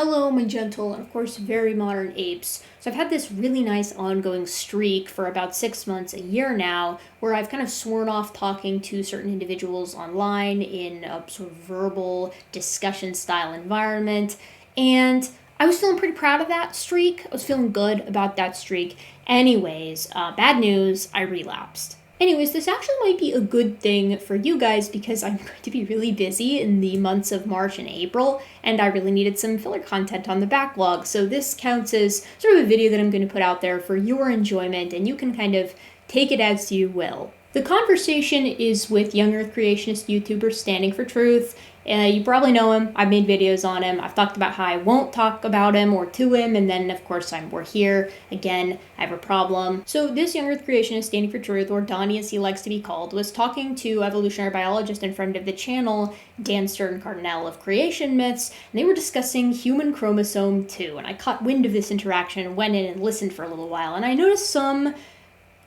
Hello, my gentle and of course very modern apes. So I've had this really nice ongoing streak for about 6 months, a year now, where I've kind of sworn off talking to certain individuals online in a sort of verbal discussion style environment. And I was feeling pretty proud of that streak. I was feeling good about that streak. Anyways, bad news, I relapsed. Anyways, this actually might be a good thing for you guys because I'm going to be really busy in the months of March and April, and I really needed some filler content on the backlog. So this counts as sort of a video that I'm going to put out there for your enjoyment, and you can kind of take it as you will. The conversation is with young earth creationist YouTuber Standing for Truth. You probably know him. I've made videos on him. I've talked about how I won't talk about him or to him, and then of course we're here. Again, I have a problem. So this young earth creationist Standing for Truth, or Donnie as he likes to be called, was talking to evolutionary biologist and friend of the channel, Dan Stern Cardinal of Creation Myths, and they were discussing human chromosome 2. And I caught wind of this interaction and went in and listened for a little while, and I noticed some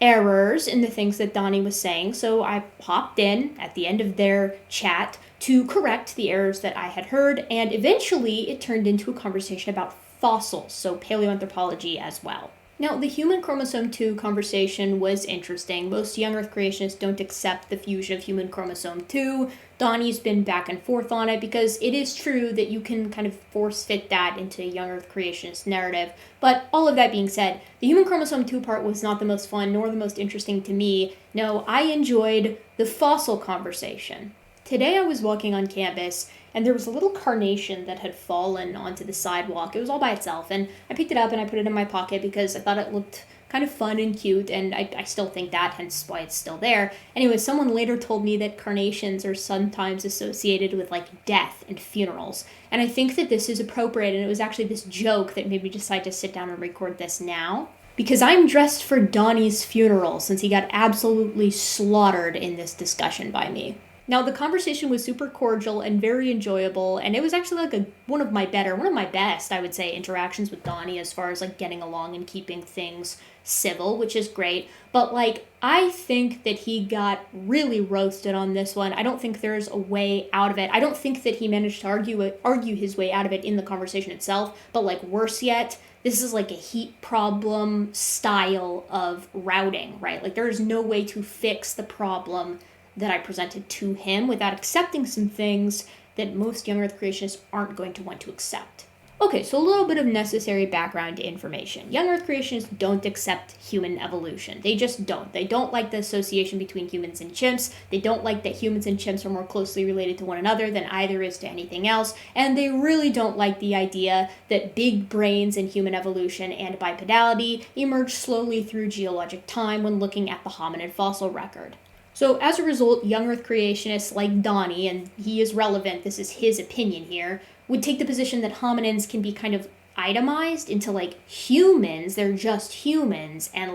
errors in the things that Donnie was saying, so I popped in at the end of their chat to correct the errors that I had heard, and eventually it turned into a conversation about fossils, so paleoanthropology as well. Now, the human chromosome 2 conversation was interesting. Most young earth creationists don't accept the fusion of human chromosome 2. Donnie's been back and forth on it because it is true that you can kind of force fit that into a young earth creationist narrative. But all of that being said, the human chromosome 2 part was not the most fun nor the most interesting to me. No, I enjoyed the fossil conversation. Today I was walking on campus, and there was a little carnation that had fallen onto the sidewalk. It was all by itself, and I picked it up and I put it in my pocket because I thought it looked kind of fun and cute, and I still think that, hence why it's still there. Anyway, someone later told me that carnations are sometimes associated with, death and funerals, and I think that this is appropriate, and it was actually this joke that made me decide to sit down and record this now. Because I'm dressed for Donnie's funeral, since he got absolutely slaughtered in this discussion by me. Now, the conversation was super cordial and very enjoyable, and it was actually one of my best, I would say, interactions with Donnie as far as getting along and keeping things civil, which is great. But I think that he got really roasted on this one. I don't think there's a way out of it. I don't think that he managed to argue his way out of it in the conversation itself, but worse yet, this is a heat problem style of routing, right? There is no way to fix the problem that I presented to him without accepting some things that most young earth creationists aren't going to want to accept. Okay, so a little bit of necessary background information. Young earth creationists don't accept human evolution. They just don't. They don't like the association between humans and chimps. They don't like that humans and chimps are more closely related to one another than either is to anything else. And they really don't like the idea that big brains in human evolution and bipedality emerged slowly through geologic time when looking at the hominid fossil record. So as a result, young earth creationists like Donnie, and he is relevant, this is his opinion here, would take the position that hominins can be kind of itemized into humans, they're just humans, and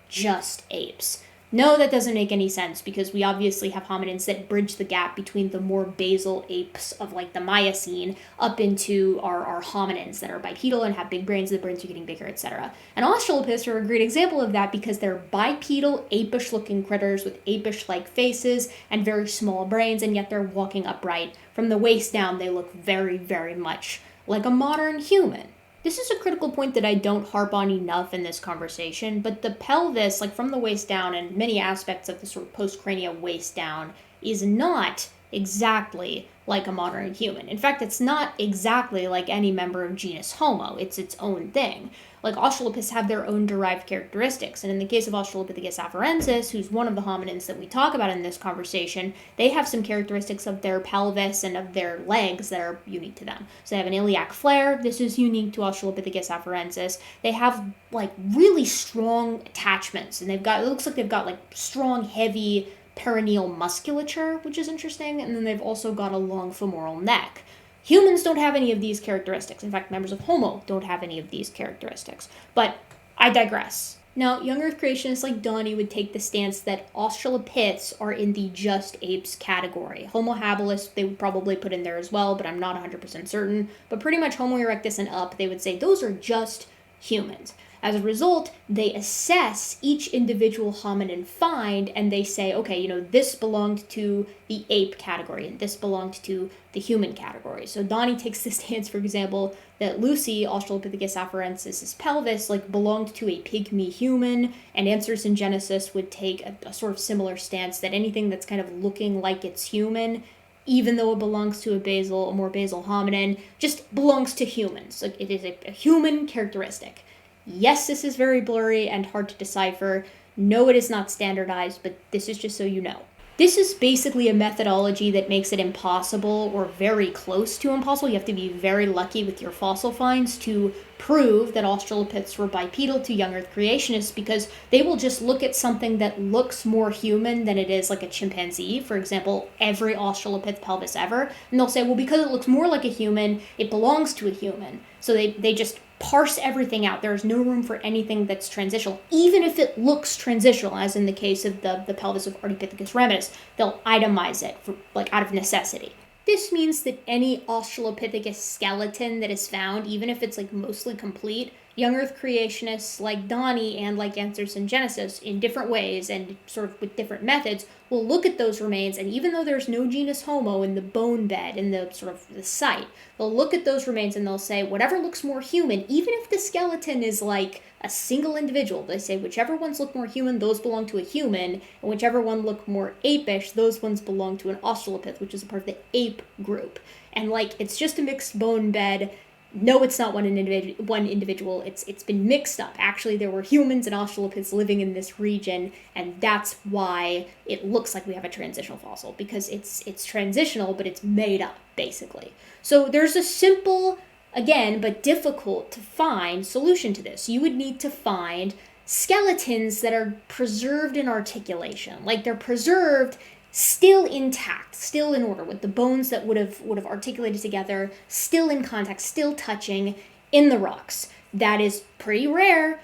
just apes. No, that doesn't make any sense because we obviously have hominins that bridge the gap between the more basal apes of the Miocene up into our hominins that are bipedal and have big brains, the brains are getting bigger, etc. And australopiths are a great example of that because they're bipedal, apish looking critters with apish like faces and very small brains, and yet they're walking upright. From the waist down, they look very, very much like a modern human. This is a critical point that I don't harp on enough in this conversation, but the pelvis, from the waist down and many aspects of the sort of postcranial waist down, is not exactly like a modern human. In fact, it's not exactly like any member of genus Homo. It's its own thing. Australopiths have their own derived characteristics, and in the case of Australopithecus afarensis, who's one of the hominins that we talk about in this conversation, they have some characteristics of their pelvis and of their legs that are unique to them. So they have an iliac flare. This is unique to Australopithecus afarensis. They have really strong attachments, and it looks like they've got strong, heavy perineal musculature, which is interesting, and then they've also got a long femoral neck. Humans don't have any of these characteristics. In fact, members of Homo don't have any of these characteristics. But I digress. Now, young earth creationists like Donnie would take the stance that Australopiths are in the just apes category. Homo habilis, they would probably put in there as well, but I'm not 100% certain. But pretty much Homo erectus and up, they would say those are just humans. As a result, they assess each individual hominin find and they say, okay, this belonged to the ape category and this belonged to the human category. So Donnie takes the stance, for example, that Lucy, Australopithecus afarensis' pelvis, belonged to a pygmy human, and Answers in Genesis would take a sort of similar stance that anything that's kind of looking like it's human, even though it belongs to a more basal hominin, just belongs to humans. It is a human characteristic. Yes, this is very blurry and hard to decipher. No, it is not standardized, but this is just so you know. This is basically a methodology that makes it impossible or very close to impossible. You have to be very lucky with your fossil finds to prove that Australopiths were bipedal to young Earth creationists, because they will just look at something that looks more human than it is like a chimpanzee. For example, every Australopith pelvis ever. And they'll say, well, because it looks more like a human, it belongs to a human. So they just parse everything out. There is no room for anything that's transitional, even if it looks transitional, as in the case of the pelvis of Ardipithecus ramidus. They'll itemize it for, out of necessity. This means that any Australopithecus skeleton that is found, even if it's mostly complete, young Earth creationists like Donnie and like Answers in Genesis, in different ways and sort of with different methods, will look at those remains, and even though there's no genus Homo in the bone bed, in the sort of the site, they'll look at those remains and they'll say, whatever looks more human, even if the skeleton is like a single individual, they say whichever ones look more human, those belong to a human, and whichever one look more apish, those ones belong to an Australopith, which is a part of the ape group. And it's just a mixed bone bed. No, it's not one individual. It's been mixed up. Actually, there were humans and Australopiths living in this region, and that's why it looks like we have a transitional fossil, because it's transitional, but it's made up, basically. So there's a simple, again, but difficult to find solution to this. You would need to find skeletons that are preserved in articulation. They're preserved still intact, still in order, with the bones that would have articulated together, still in contact, still touching in the rocks. That is pretty rare.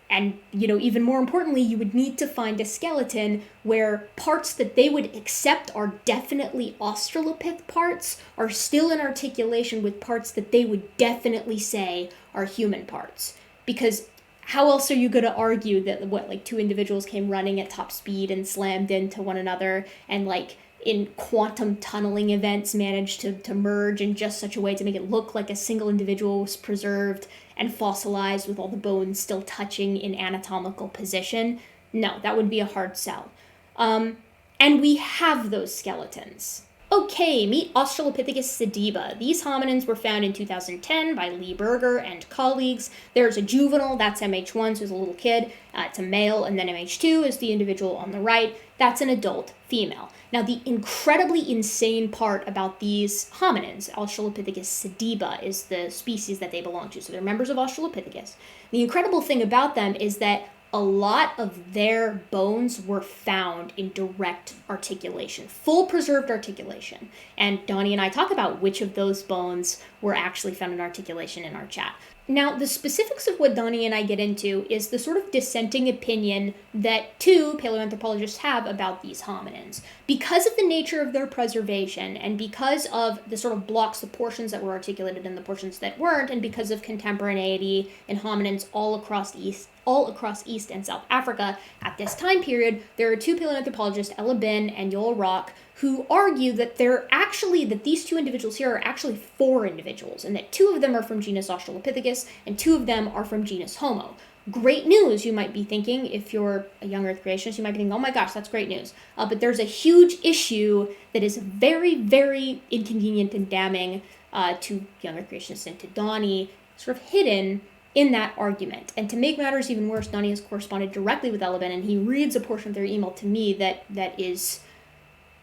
And, even more importantly, you would need to find a skeleton where parts that they would accept are definitely Australopith parts are still in articulation with parts that they would definitely say are human parts. Because how else are you going to argue that, two individuals came running at top speed and slammed into one another and, in quantum tunneling events managed to merge in just such a way to make it look like a single individual was preserved and fossilized with all the bones still touching in anatomical position? No, that would be a hard sell. And we have those skeletons. Okay, meet Australopithecus sediba. These hominins were found in 2010 by Lee Berger and colleagues. There's a juvenile, that's MH1, so it's a little kid. It's a male, and then MH2 is the individual on the right. That's an adult female. Now, the incredibly insane part about these hominins, Australopithecus sediba is the species that they belong to, so they're members of Australopithecus. The incredible thing about them is that a lot of their bones were found in direct articulation, full preserved articulation. And Donnie and I talk about which of those bones were actually found in articulation in our chat. Now, the specifics of what Donnie and I get into is the sort of dissenting opinion that two paleoanthropologists have about these hominins. Because of the nature of their preservation, and because of the sort of blocks, the portions that were articulated and the portions that weren't, and because of contemporaneity in hominins all across East and South Africa at this time period, there are two paleoanthropologists, Ella Bin and Yoel Rock, who argue that these two individuals here are actually four individuals, and that two of them are from genus Australopithecus, and two of them are from genus Homo. Great news, you might be thinking. If you're a young Earth creationist, you might be thinking, oh my gosh, that's great news. But there's a huge issue that is very, very inconvenient and damning to young Earth creationists and to Donnie, sort of hidden in that argument. And to make matters even worse, Donnie has corresponded directly with Ella Bin, and he reads a portion of their email to me that is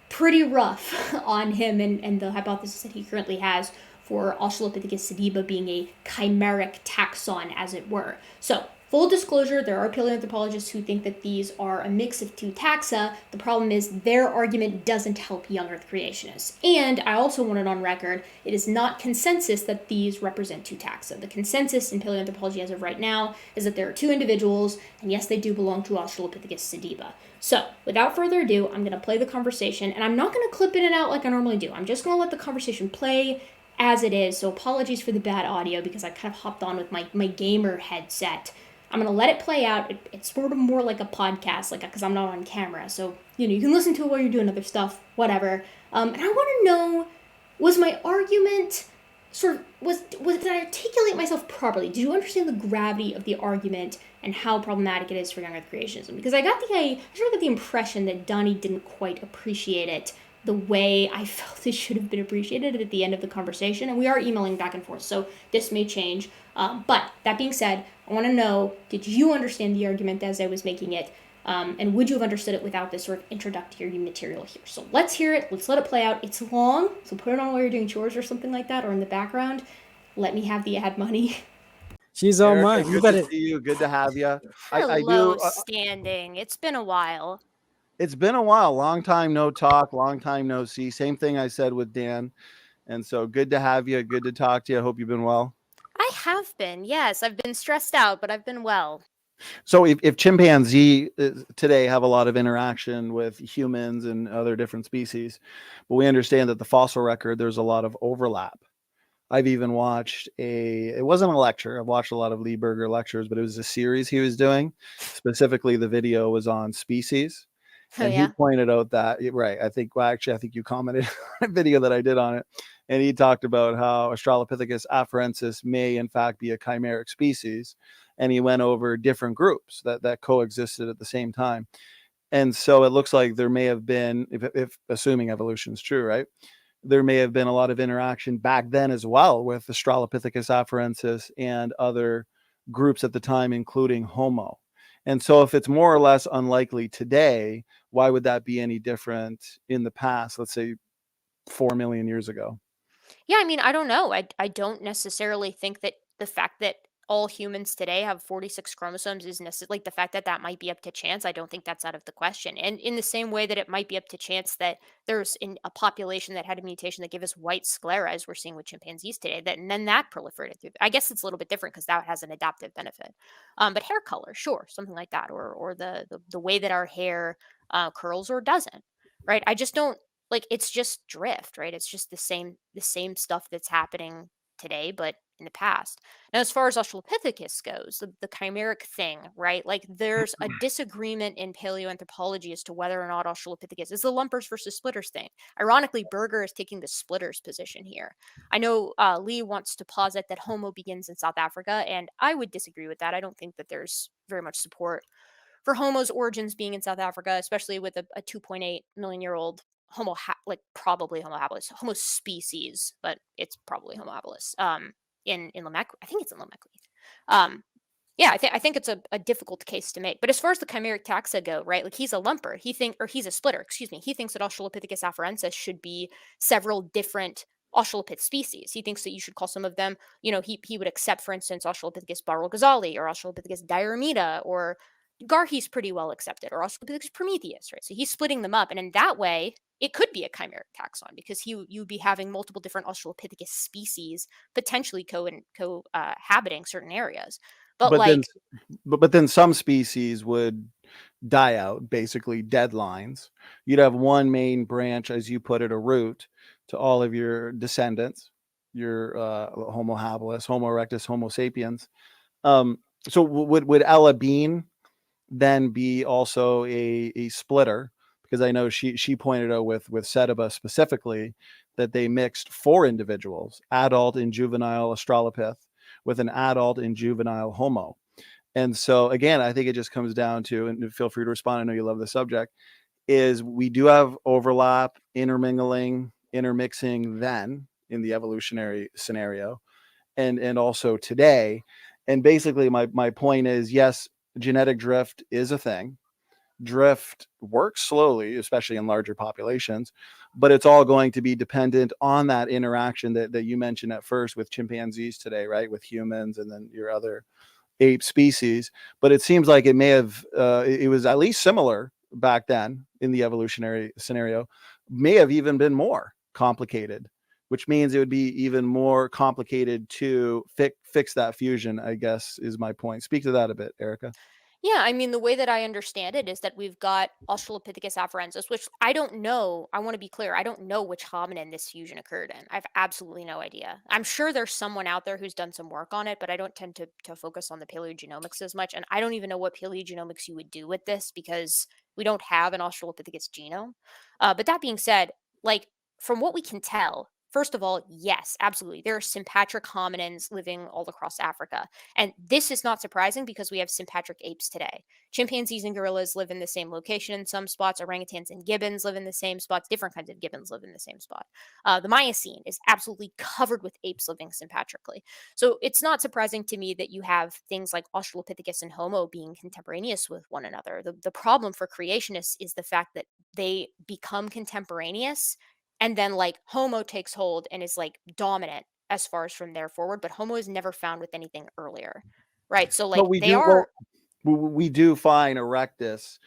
pretty rough on him and the hypothesis that he currently has for Australopithecus sediba being a chimeric taxon, as it were. So, full disclosure, there are paleoanthropologists who think that these are a mix of two taxa. The problem is their argument doesn't help young Earth creationists. And I also want it on record, it is not consensus that these represent two taxa. The consensus in paleoanthropology as of right now is that there are two individuals, and yes, they do belong to Australopithecus sediba. So, without further ado, I'm going to play the conversation, and I'm not going to clip in and out like I normally do. I'm just going to let the conversation play as it is, so apologies for the bad audio because I kind of hopped on with my gamer headset I'm gonna let it play out. It's sort of more like a podcast, like because I'm not on camera, so you can listen to it while you're doing other stuff, whatever. And I want to know, was my argument sort of was did I articulate myself properly? Did you understand the gravity of the argument and how problematic it is for young Earth creationism? Because I sort of got the impression that Donnie didn't quite appreciate it the way I felt it should have been appreciated at the end of the conversation. And we are emailing back and forth, so this may change. But that being said, I want to know, did you understand the argument as I was making it? And would you have understood it without this sort of introductory material here? So let's hear it. Let's let it play out. It's long, so put it on while you're doing chores or something like that, or in the background. Let me have the ad money. She's all Erica, mine. You good better. to see you. Good to have you. I Hello, do. standing. It's been a while. It's been a while. Long time no talk. Long time no see. Same thing I said with Dan. And so good to have you. Good to talk to you. I hope you've been well. I have been, yes. I've been stressed out, but I've been well. So if chimpanzee today have a lot of interaction with humans and other different species, but we understand that the fossil record, there's a lot of overlap. I've even watched it wasn't a lecture. I've watched a lot of Lee Berger lectures, but it was a series he was doing. Specifically, the video was on species. Oh, And yeah? he pointed out that, right, I think you commented on a video that I did on it. And he talked about how Australopithecus afarensis may in fact be a chimeric species. And he went over different groups that coexisted at the same time. And so it looks like there may have been, if assuming evolution is true, right? There may have been a lot of interaction back then as well with Australopithecus afarensis and other groups at the time, including Homo. And so if it's more or less unlikely today, why would that be any different in the past, let's say 4 million years ago? Yeah, I mean, I don't know. I don't necessarily think that the fact that all humans today have 46 chromosomes is necessarily like the fact that that might be up to chance. I don't think that's out of the question. And in the same way that it might be up to chance that there's in a population that had a mutation that gave us white sclera, as we're seeing with chimpanzees today, that and then that proliferated through. I guess it's a little bit different because that has an adaptive benefit. But hair color, sure, something like that, or the way that our hair curls or doesn't, right? I just don't like it's just drift, right? It's just the same stuff that's happening today, but in the past. Now, as far as Australopithecus goes, the chimeric thing, right? Like there's a disagreement in paleoanthropology as to whether or not Australopithecus is the lumpers versus splitters thing. Ironically, Berger is taking the splitters position here. I know Lee wants to posit that Homo begins in South Africa, and I would disagree with that. I don't think that there's very much support for Homo's origins being in South Africa, especially with a 2.8 million year old probably Homo habilis, Homo species, but it's probably Homo habilis. In Lamech, I think it's in Lamechli. Yeah, I think it's a difficult case to make. But as far as the chimeric taxa go, right? Like he's a lumper. He's a splitter. Excuse me. He thinks that Australopithecus afarensis should be several different Australopith species. He thinks that you should call some of them. He would accept, for instance, Australopithecus barrel-ghazali or Australopithecus diarmida or Garhi's pretty well accepted, or Australopithecus prometheus, right? So he's splitting them up, and in that way, it could be a chimeric taxon because you'd be having multiple different Australopithecus species potentially cohabiting certain areas. But like, then some species would die out, basically dead lines. You'd have one main branch, as you put it, a root to all of your descendants, your Homo habilis, Homo erectus, Homo sapiens. So would Ella Bean then be also a splitter? Because I know she pointed out with Setiba specifically that they mixed 4 individuals, adult and juvenile Australopith, with an adult and juvenile Homo. And so again, I think it just comes down to, and feel free to respond, I know you love the subject, is we do have overlap, intermingling, intermixing then in the evolutionary scenario, and also today. And basically my point is, yes, genetic drift is a thing. Drift works slowly, especially in larger populations, but it's all going to be dependent on that interaction that you mentioned at first with chimpanzees today, right? With humans and then your other ape species. But it seems like it may have, it was at least similar back then in the evolutionary scenario, may have even been more complicated, which means it would be even more complicated to fix that fusion, I guess, is my point. Speak to that a bit, Erica. Yeah, I mean, the way that I understand it is that we've got Australopithecus afarensis, which I don't know. I want to be clear. I don't know which hominin this fusion occurred in. I have absolutely no idea. I'm sure there's someone out there who's done some work on it, but I don't tend to focus on the paleogenomics as much. And I don't even know what paleogenomics you would do with this because we don't have an Australopithecus genome. But that being said, like from what we can tell, first of all, yes, absolutely. There are sympatric hominins living all across Africa. And this is not surprising because we have sympatric apes today. Chimpanzees and gorillas live in the same location in some spots. Orangutans and gibbons live in the same spots. Different kinds of gibbons live in the same spot. The Miocene is absolutely covered with apes living sympatrically. So it's not surprising to me that you have things like Australopithecus and Homo being contemporaneous with one another. The problem for creationists is the fact that they become contemporaneous and then like Homo takes hold and is like dominant as far as from there forward, but Homo is never found with anything earlier, right? So But like they well, are. we do find erectus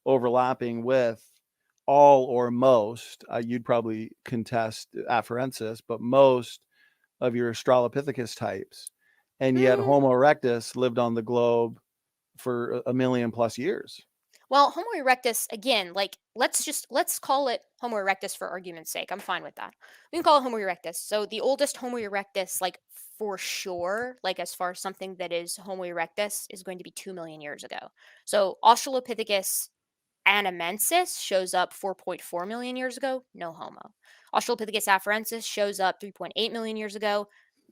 overlapping with all or most. You'd probably contest afarensis, but most of your Australopithecus types, and yet mm, Homo erectus lived on the globe for a million plus years. Well, Homo erectus, again, like let's call it Homo erectus for argument's sake. I'm fine with that. We can call it Homo erectus. So the oldest Homo erectus, like for sure, like as far as something that is Homo erectus, is going to be 2 million years ago. So Australopithecus anamensis shows up 4.4 million years ago, no Homo. Australopithecus afarensis shows up 3.8 million years ago.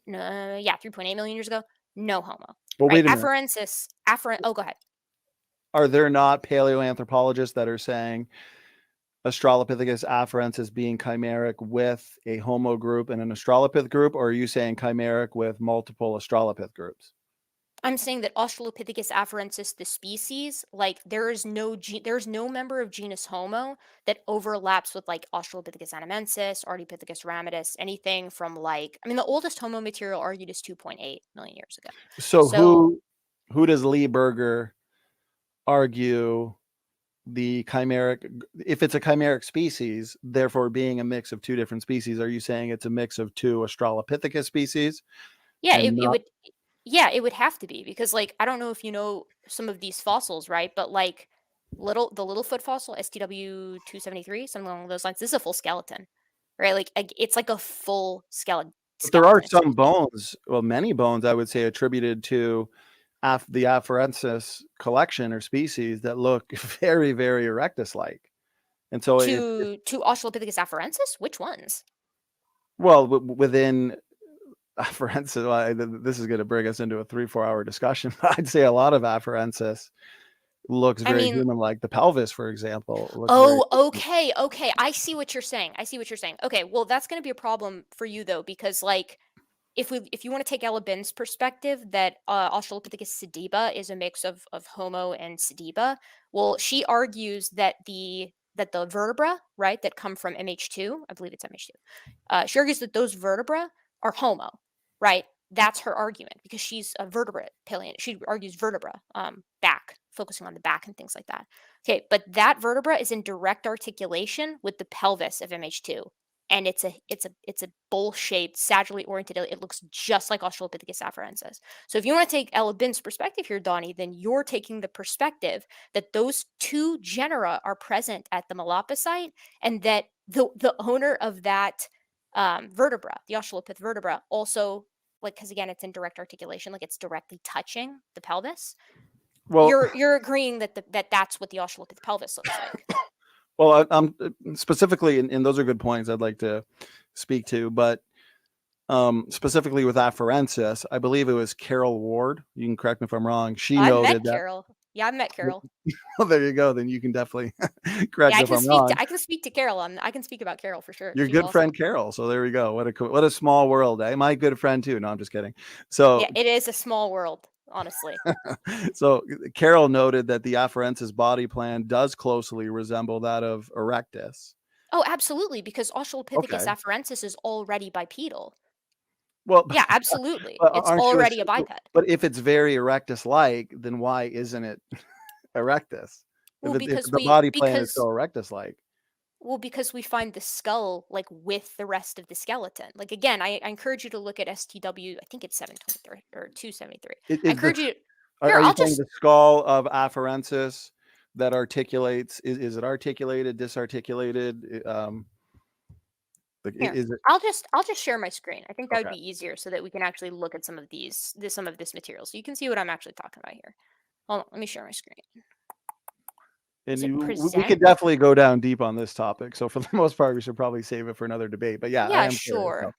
No, yeah, 3.8 million years ago, no Homo. Well, Right? wait a minute. Oh, go ahead. Are there not paleoanthropologists that are saying Australopithecus afarensis being chimeric with a Homo group and an Australopith group, or are you saying chimeric with multiple Australopith groups? I'm saying that Australopithecus afarensis, the species, like there's no member of genus Homo that overlaps with like Australopithecus anamensis, Ardipithecus ramidus, anything from like, I mean, the oldest Homo material argued is 2.8 million years ago. So So who does Lee Berger argue the chimeric, if it's a chimeric species, therefore being a mix of two different species, are you saying it's a mix of two Australopithecus species yeah, and it not? would, yeah, it would have to be because like I don't know if you know some of these fossils, right? But like the Littlefoot fossil, STW 273, something along those lines. This is a full skeleton, right? Like it's like a full skeleton. But there are some Excuse me. bones, well, many bones, I would say, attributed to the afarensis collection or species that look very, very erectus-like. And so if To Australopithecus afarensis? Which ones? well, within afarensis, well, this is going to bring us into a 3-4 hour discussion. I'd say a lot of afarensis looks I very mean, human-like. The pelvis, for example, looks very. oh, okay, okay. I see what you're saying. I see what you're saying. Okay, well, that's going to be a problem for you though, because like if you want to take Ella Bin's perspective that Australopithecus sediba is a mix of Homo and sediba, well, she argues that the vertebra, right, that come from MH2, I believe it's MH2. She argues that those vertebra are Homo, right? That's her argument because she's a vertebrate paleontologist. She argues vertebra, back, focusing on the back and things like that. Okay, but that vertebra is in direct articulation with the pelvis of MH2, and it's a bowl-shaped, sagittally oriented. It looks just like Australopithecus afarensis. So if you want to take Ella Bin's perspective here, Donnie, then you're taking the perspective that those two genera are present at the Malapasite, and that the owner of that vertebra, the Australopith vertebra, also like because again it's in direct articulation, like it's directly touching the pelvis. Well, You're agreeing that that's what the Australopith pelvis looks like. well, I'm specifically, and those are good points I'd like to speak to, but specifically with afarensis, I believe it was Carol Ward. You can correct me if I'm wrong. She I've met noted that. Carol. Yeah, I've met Carol. Well, there you go. Then you can definitely correct Yeah, me if I'm wrong. I can speak to Carol. I can speak about Carol for sure. Your She's good awesome. friend Carol. So there we go. What a small world, eh? My good friend too. No, I'm just kidding. So Yeah, it is a small world, honestly. so Carol noted that the afarensis body plan does closely resemble that of erectus. Oh, absolutely, because Australopithecus Okay. afarensis is already bipedal. Well, Yeah, absolutely. but It's aren't you? already a biped. But if it's very erectus-like, then why isn't it erectus? Well, If because the we body plan is so because erectus-like. Well, because we find the skull like with the rest of the skeleton. Like again, I encourage you to look at STW. I think it's 723 or 273. I Is the encourage you. Here, Are you I'll saying just the skull of afarensis that articulates? Is it articulated, disarticulated? here. Is it I'll just share my screen. I think that would okay? be easier so that we can actually look at some of some of this material, so you can see what I'm actually talking about here. Hold on, let me share my screen. And Is it we present? could definitely go down deep on this topic. So for the most part, we should probably save it for another debate. But yeah, I Yeah, am curious. sure.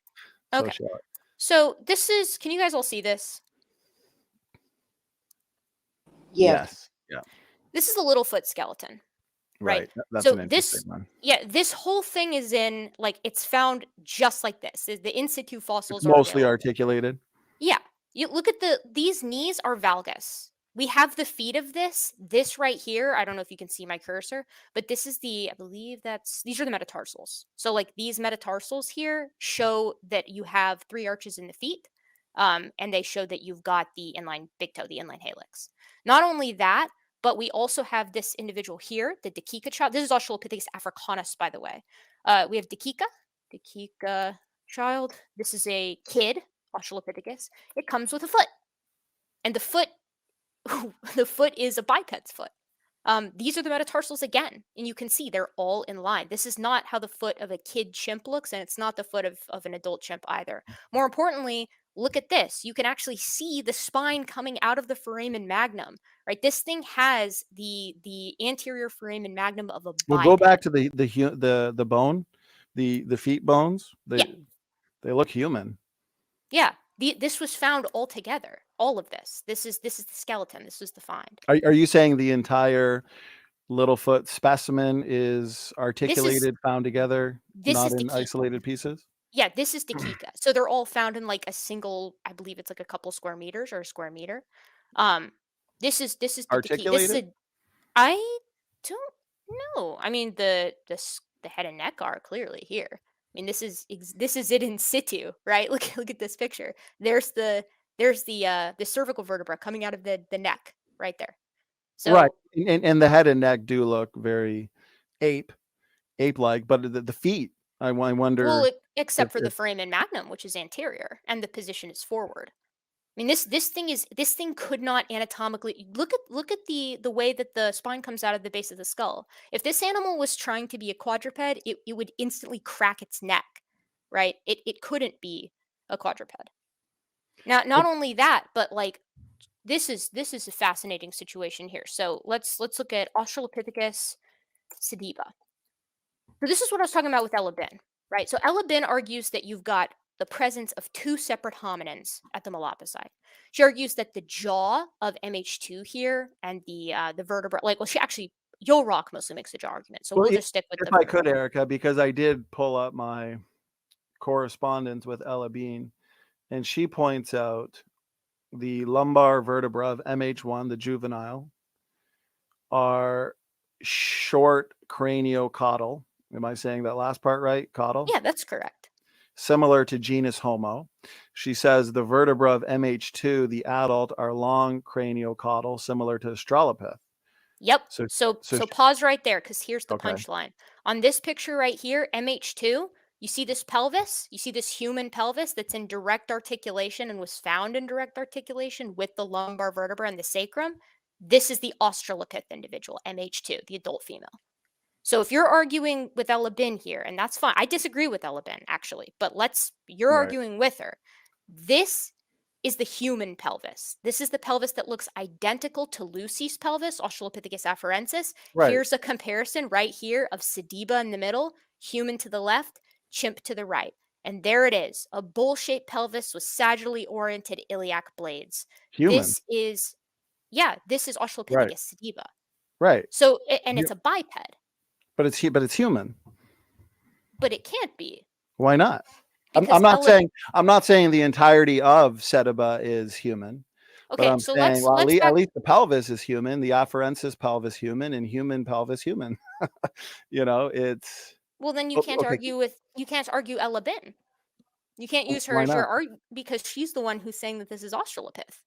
So Okay. share it. So this is, can you guys all see this? Yes. Yes. Yeah. This is the little foot skeleton, right? Right. That's So an interesting one. yeah, this whole thing is in, like, it's found just like this. The in situ It's fossils are mostly available. articulated. Yeah. You look at these knees are valgus. We have the feet of this right here. I don't know if you can see my cursor, but this is I believe these are the metatarsals. So like these metatarsals here show that you have 3 arches in the feet. And they show that you've got the inline big toe, the inline halix. Not only that, but we also have this individual here, the Dakika child. This is Australopithecus africanus, by the way. We have Dakika child. This is a kid, Australopithecus. It comes with a foot, and the foot is a biped's foot. These are the metatarsals again, and you can see they're all in line. This is not how the foot of a kid chimp looks, and it's not the foot of an adult chimp either. More importantly, look at this. You can actually see the spine coming out of the foramen magnum, right? This thing has the anterior foramen magnum of a We'll biped. go back to the bone, the feet bones. They look human. Yeah. This was found all together. All of this. This is the skeleton. This was the find. Are you saying the entire Littlefoot specimen is articulated, found together, not in isolated pieces? Yeah, this is Dakika. So they're all found in like a single, I believe it's like a couple square meters or a square meter. This is the Articulated? I don't know. I mean, the head and neck are clearly here. I mean, this is it in situ, right? Look at this picture. There's the cervical vertebra coming out of the neck right there. So right, and the head and neck do look very ape-like, but the feet, I wonder. Well, except for the foramen magnum, which is anterior, and the position is forward. I mean, this thing could not anatomically look at the way that the spine comes out of the base of the skull. If this animal was trying to be a quadruped, it would instantly crack its neck, right? It couldn't be a quadruped. Now, not only that, but like this is a fascinating situation here. So let's look at Australopithecus sediba. So this is what I was talking about with Ella Bin, right? So Ella Bin argues that you've got the presence of 2 separate hominins at the Malapasite. She argues that the jaw of MH2 here and the vertebra, Yolrock mostly makes the jaw argument. So we'll just stick with if the I vertebra. could, Erica, because I did pull up my correspondence with Ella Bean, and she points out the lumbar vertebra of MH1, the juvenile, are short craniocaudal. Am I saying that last part right? Caudal? Yeah, that's correct. Similar to genus Homo. She says the vertebra of MH2, the adult, are long craniocaudal, similar to Australopith. Yep. So pause right there, because here's the punchline. On this picture right here, MH2, you see this pelvis? You see this human pelvis that's in direct articulation and was found in direct articulation with the lumbar vertebra and the sacrum? This is the Australopith individual, MH2, the adult female. So if you're arguing with Ella Bin here, and that's fine. I disagree with Ella Bin, actually, but you're arguing with her. This is the human pelvis. This is the pelvis that looks identical to Lucy's pelvis, Australopithecus afarensis. Right. Here's a comparison right here of sediba in the middle, human to the left, chimp to the right. And there it is, a bowl-shaped pelvis with sagittally oriented iliac blades. Human. This is Australopithecus sediba. Right. So, and it's a biped. But it's human. But it can't be. Why not? I'm not saying the entirety of sediba is human. Okay, but I'm so saying, let's at least the pelvis is human, the afarensis pelvis human, and human pelvis human. It's well. Then you can't argue Ella Bin. You can't use her as your argument because she's the one who's saying that this is Australopith.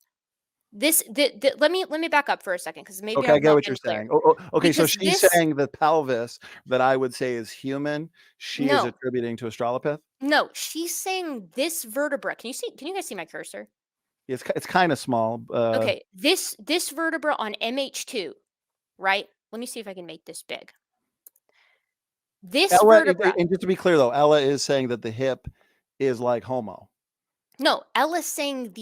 Let me back up for a second, because maybe I get what you're saying. Okay, because so she's saying the pelvis that I would say is human, she is attributing to Australopith? No, she's saying this vertebra. Can you guys see my cursor? It's kind of small. Okay, this vertebra on MH2, right? Let me see if I can make this big. This Ella, vertebra. and just to be clear though, Ella is saying that the hip is like Homo. No, Ella's saying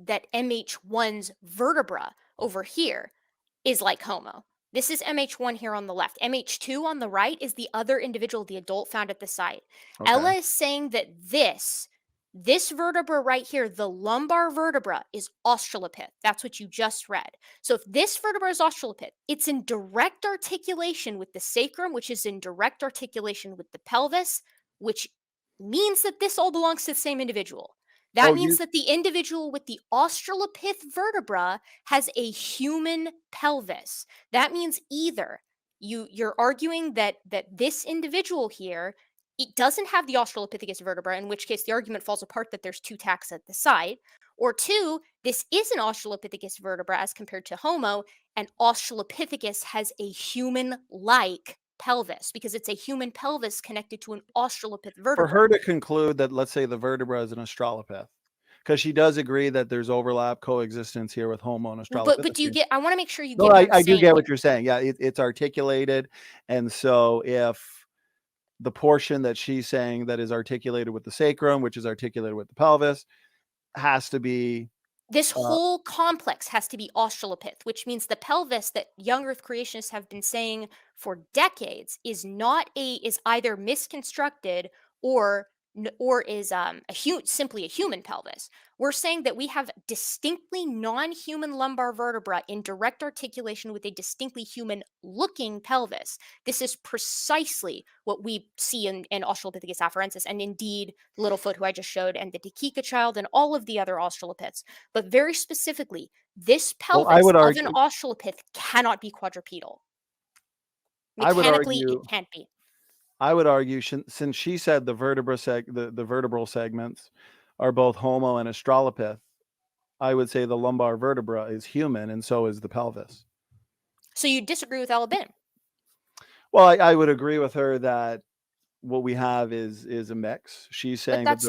that MH1's vertebra over here is like Homo. This is MH1 here on the left. MH2 on the right is the other individual, the adult found at the site. Okay. Ella is saying that this vertebra right here, the lumbar vertebra, is Australopith. That's what you just read. So if this vertebra is Australopith, it's in direct articulation with the sacrum, which is in direct articulation with the pelvis, which means that this all belongs to the same individual. That means that the individual with the Australopith vertebra has a human pelvis. That means either you're arguing that this individual here, it doesn't have the Australopithecus vertebra, in which case the argument falls apart that there's two taxa at the side, or two, this is an Australopithecus vertebra as compared to Homo, and Australopithecus has a human-like pelvis because it's a human pelvis connected to an Australopith vertebra. For her to conclude that, let's say the vertebra is an Australopith, because she does agree that there's overlap coexistence here with Homo and Australopithecus. But do you get? I want to make sure you get. No, what I'm I do saying get here. what you're saying. Yeah, it's articulated, and so if the portion that she's saying that is articulated with the sacrum, which is articulated with the pelvis, has to be this whole complex has to be Australopith, which means the pelvis that young Earth creationists have been saying for decades is either misconstructed or is simply a human pelvis. We're saying that we have distinctly non-human lumbar vertebra in direct articulation with a distinctly human-looking pelvis. This is precisely what we see in Australopithecus afarensis, and indeed Littlefoot, who I just showed, and the Dikika child, and all of the other Australopiths. But very specifically, this pelvis of an Australopith cannot be quadrupedal. Mechanically, it can't be. I would argue, since she said the vertebral segments are both Homo and Australopith, I would say the lumbar vertebra is human, and so is the pelvis. So you disagree with Ella Bin? Well, I would agree with her that what we have is a mix. She's saying but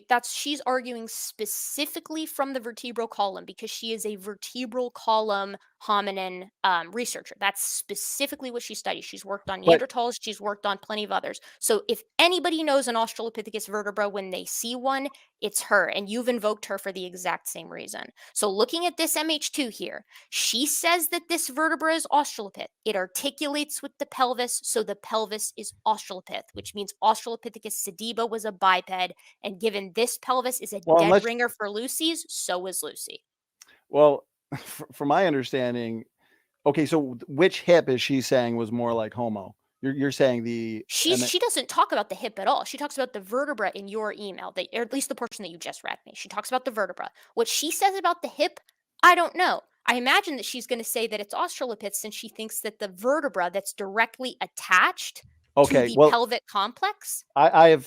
that's she's arguing specifically from the vertebral column because she is a vertebral column hominin researcher. That's specifically what she studies. She's worked on Neanderthals. She's worked on plenty of others. So if anybody knows an Australopithecus vertebra when they see one, it's her, and you've invoked her for the exact same reason. So looking at this MH2 here, she says that this vertebra is Australopith. It articulates with the pelvis, so the pelvis is Australopith, which means Australopithecus sediba was a biped, and given this pelvis is a dead ringer for Lucy's, so is Lucy. Well, from my understanding, okay, so which hip is she saying was more like Homo? You're saying she doesn't talk about the hip at all. She talks about the vertebra in your email, or at least the portion that you just read me. She talks about the vertebra. What she says about the hip, I don't know. I imagine that she's going to say that it's Australopith since she thinks that the vertebra that's directly attached to the pelvic complex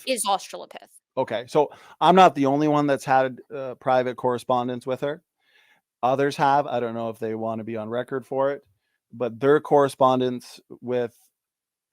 is Australopith. Okay, so I'm not the only one that's had private correspondence with her. Others have. I don't know if they want to be on record for it, but their correspondence with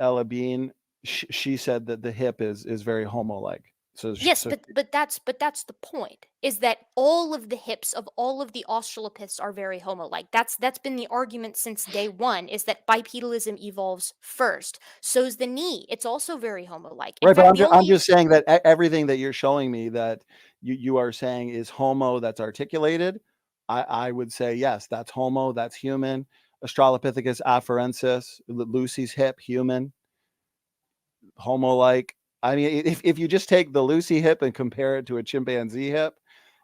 Ella Bean, she said that the hip is very Homo-like. So yes, but that's the point, is that all of the hips of all of the Australopiths are very Homo-like. That's been the argument since day one, is that bipedalism evolves first. So's the knee. It's also very Homo-like. Right, but I'm just saying that everything that you're showing me that you are saying is Homo that's articulated, I would say, yes, that's Homo, that's human. Australopithecus afarensis, Lucy's hip, human. Homo-like. I mean, if you just take the Lucy hip and compare it to a chimpanzee hip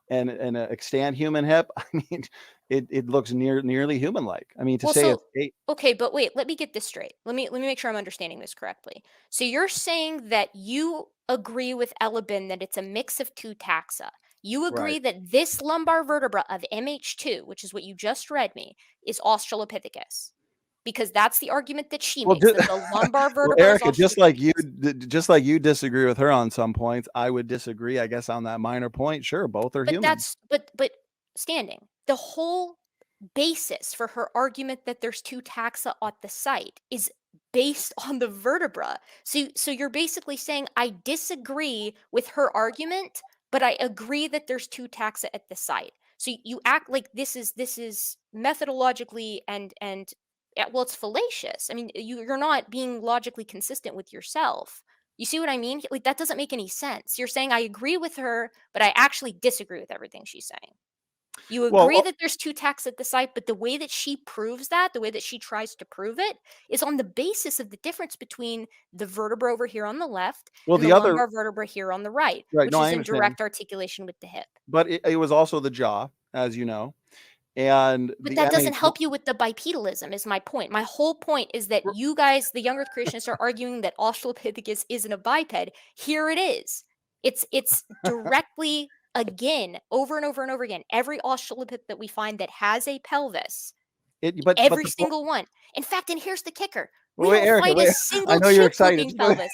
and an extant human hip, I mean, it looks nearly human-like. I mean, okay, but wait, let me get this straight. Let me make sure I'm understanding this correctly. So you're saying that you agree with Ella Bin that it's a mix of two taxa. You agree that this lumbar vertebra of MH2, which is what you just read me, is Australopithecus. Because that's the argument that she makes. That the lumbar vertebra. Well, Erica, just like you disagree with her on some points, I would disagree, I guess, on that minor point. Sure, both are human. But standing, the whole basis for her argument that there's two taxa at the site is based on the vertebra. So you're basically saying I disagree with her argument, but I agree that there's two taxa at the site. So you act like this is methodologically and well, it's fallacious. I mean, you're not being logically consistent with yourself. You see what I mean? Like, that doesn't make any sense. You're saying I agree with her, but I actually disagree with everything she's saying. You agree Well, that there's two tacks at the site, but the way that she proves that, the way that she tries to prove it, is on the basis of the difference between the vertebra over here on the left well, and the the other, lumbar vertebra here on the right, right? which No, is I in understand, direct articulation with the hip. but it was also the jaw, as you know, and But the that doesn't MH. help you with the bipedalism, is my point. My whole point is that you guys, the younger creationists, are arguing that Australopithecus isn't a biped. Here it is. It's directly, again, over and over and over again. Every Australopith that we find that has a pelvis, But every the single one. In fact, and here's the kicker. We wait, don't Erica, find a wait. I single know you're chimp-looking excited. pelvis.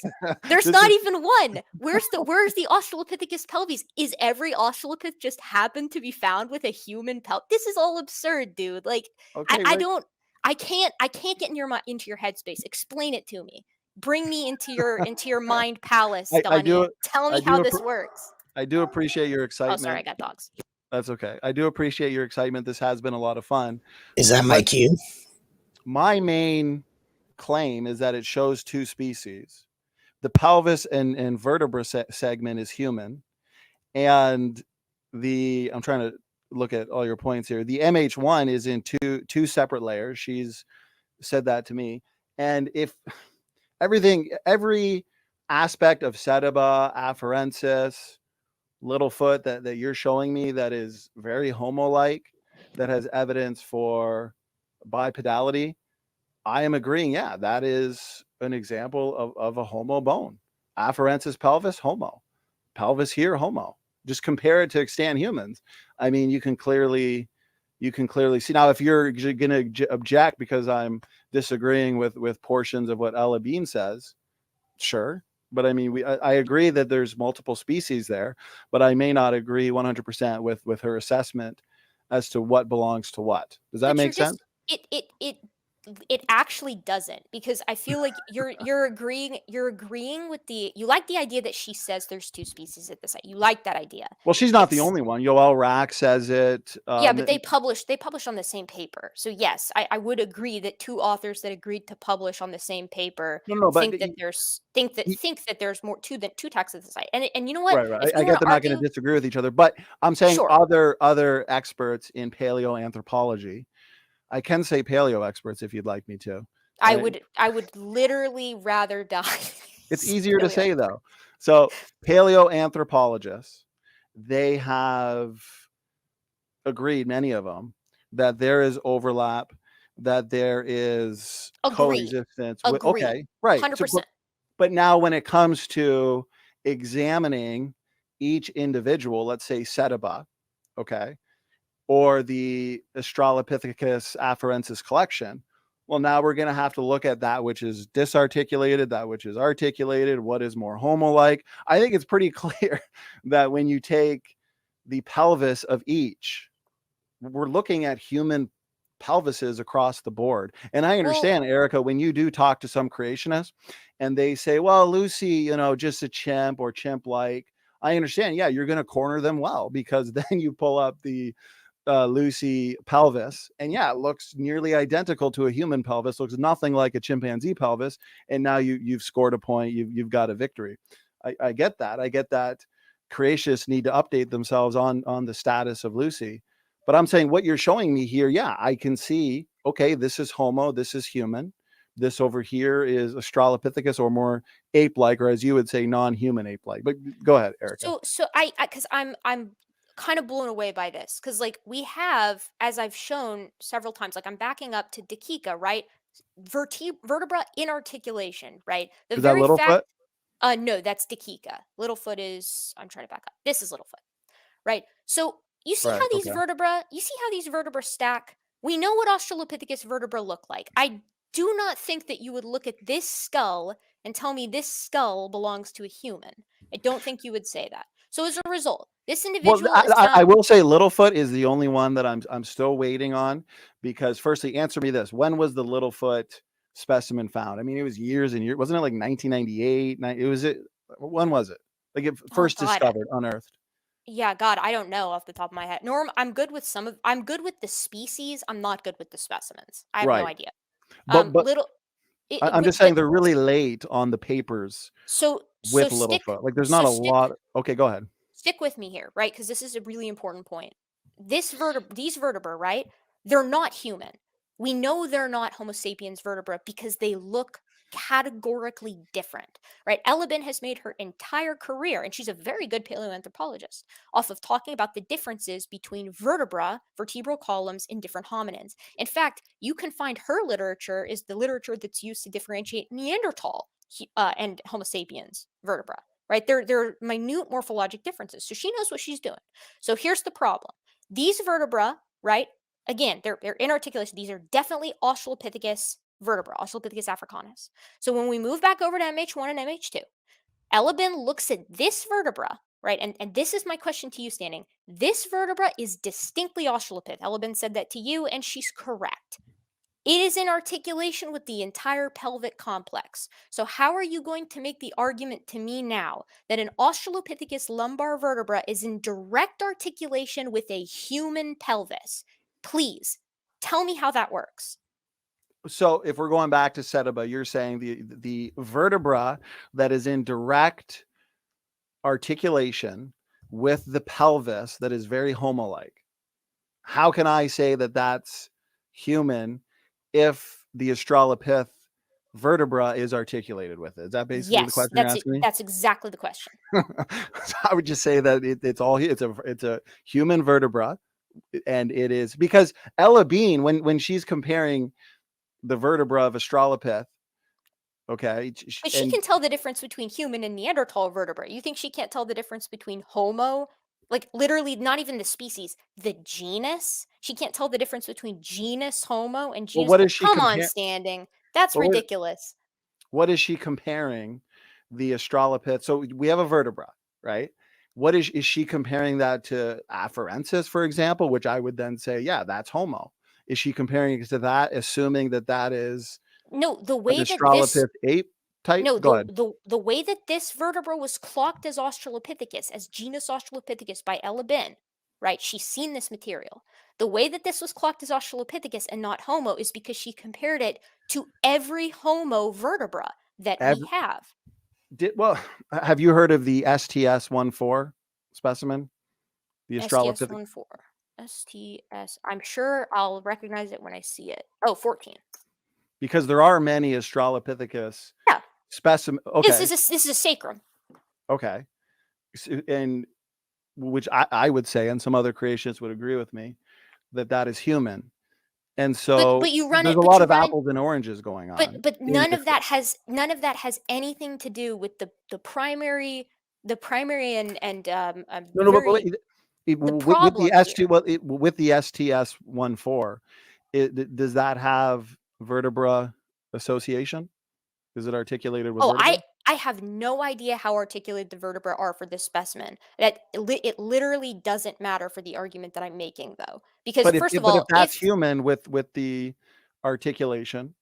There's This not is even one. Where's the Australopithecus pelvis? Is every Australopith just happened to be found with a human pelvis? This is all absurd, dude. Like, okay. I Wait, don't, I can't get in into your headspace. Explain it to me. Bring me into your mind palace, I Donnie. do, Tell I me how do, this works. I do appreciate your Oh, sorry, I excitement. got dogs. That's okay. I do appreciate your excitement. This has been a lot of fun. Is that my But cue? my main claim is that it shows two species. The pelvis and vertebra segment is human, and I'm trying to look at all your points here. The MH1 is in two separate layers. She's said that to me. And if every aspect of setiba, afarensis, Littlefoot that you're showing me that is very homo-like, that has evidence for bipedality, I am agreeing. Yeah, that is an example of a homo bone. Afarensis pelvis, homo. Pelvis here, homo. Just compare it to extant humans. I mean, you can clearly see. Now, if you're going to object because I'm disagreeing with portions of what Ella Bean says, sure. But I mean, I agree that there's multiple species there, but I may not agree 100% with her assessment as to what belongs to what. Does that But make you're sense? just it actually doesn't, because I feel like you're agreeing with you like the idea that she says there's two species at the site. You like that idea. Well, she's not the It's only one. Yoel Rack says it. Yeah, but they published on the same paper. So yes, I would agree that two authors that agreed to publish on the same paper No, but think that there's more two texts at the site. And you know what? right. If I you get want to they're not going argue, to disagree with each other, but I'm saying sure. other experts in paleoanthropology. I can say paleo experts if you'd like me to. I would literally rather die. It's easier to say though. So paleoanthropologists, they have agreed, many of them, that there is overlap, that there is coexistence. Okay, right. 100%. But now when it comes to examining each individual, let's say Setiba, okay, or the Australopithecus afarensis collection, well, now we're going to have to look at that which is disarticulated, that which is articulated, what is more homo-like. I think it's pretty clear that when you take the pelvis of each, we're looking at human pelvises across the board. And I understand, Erica, when you do talk to some creationists and they say, well, Lucy, just a chimp or chimp-like, I understand. Yeah, you're going to corner them well, because then you pull up the Lucy pelvis, and yeah, it looks nearly identical to a human pelvis, looks nothing like a chimpanzee pelvis, and now you've scored a point, you've got a victory. I get that creationists need to update themselves on the status of Lucy, but I'm saying what you're showing me here, yeah, I can see, okay, this is homo, this is human, this over here is Australopithecus, or more ape-like, or as you would say, non-human ape-like. But go ahead, Erica. So I because I'm kind of blown away by this, because like we have, as I've shown several times, like I'm backing up to Dakika, right? Vertebra in articulation, right? The Is that very fact, Littlefoot? no, that's Dakika. Littlefoot is, I'm trying to back up. This is Littlefoot, right? So you see Right, how these okay. vertebra stack? We know what Australopithecus vertebra look like. I do not think that you would look at this skull and tell me this skull belongs to a human. I don't think you would say that. So as a result, this individual Well, is found. I will say Littlefoot is the only one that I'm still waiting on, because firstly, answer me this: when was the Littlefoot specimen found? I mean, it was years and years. Wasn't it like 1998? When was it? Like it Oh first God, discovered, unearthed? Yeah, God, I don't know off the top of my head. Norm, I'm good with the species. I'm not good with the specimens. I have no Right. idea. But Little, I'm just saying they're really late on the papers so with Littlefoot. Like there's not a lot. Okay, go ahead. stick with me here, right? Because this is a really important point. These vertebrae, right? They're not human. We know they're not Homo sapiens vertebra because they look categorically different, right? Ella Bin has made her entire career, and she's a very good paleoanthropologist, off of talking about the differences between vertebral columns in different hominins. In fact, you can find her literature is the literature that's used to differentiate Neanderthal and Homo sapiens vertebra, right? They're minute morphologic differences. So she knows what she's doing. So here's the problem. These vertebra, right? Again, they're in articulation. These are definitely Australopithecus vertebra, Australopithecus africanus. So when we move back over to MH1 and MH2, Ella Bin looks at this vertebra, right? And this is my question to you, Standing. This vertebra is distinctly Australopith. Ella Bin said that to you, and she's correct. It is in articulation with the entire pelvic complex. So how are you going to make the argument to me now that an Australopithecus lumbar vertebra is in direct articulation with a human pelvis? Please tell me how that works. So if we're going back to Setiba, you're saying the vertebra that is in direct articulation with the pelvis that is very homo-like. How can I say that that's human if the Australopith vertebra is articulated with it? Is that basically the Yes, question you're asking me? that's exactly the question. So I would just say that it's a human vertebra, and it is because Ella Bean, when she's comparing the vertebra of Australopith, okay, But she can tell the difference between human and Neanderthal vertebrae. You think she can't tell the difference between Homo, like literally not even the species, the genus? She can't tell the difference between genus Homo and well, genus. what is she Come on, comparing? Standing. That's ridiculous. What is she comparing the Australopith? So we have a vertebra, right? What is she comparing that to Afarensis, for example, which I would then say, yeah, that's Homo. Is she comparing it to that, assuming that that is No, the an way that this Australopith ape type? no, Go ahead. the way that this vertebra was clocked as Australopithecus, as genus Australopithecus by Ella Bin, right? She's seen this material. The way that this was clocked as Australopithecus and not Homo is because she compared it to every Homo vertebra that we have. Well, have you heard of the STS-14 specimen? The Australopithecus. STS-14. STS. I'm sure I'll recognize it when I see it. Oh, 14. Because there are many Australopithecus Yeah. specimen. Okay. This is a sacrum. Okay. And which I would say, and some other creationists would agree with me, that is human. And so but you run there's it, a lot of apples and oranges going on. But none of that has anything to do with the primary and No, but very the with the problem ST, here. well, with the STS-14, does that have vertebra association? Is it articulated with vertebra? I have no idea how articulated the vertebrae are for this specimen. That it literally doesn't matter for the argument that I'm making, though, because But first of if all, that's human with the articulation,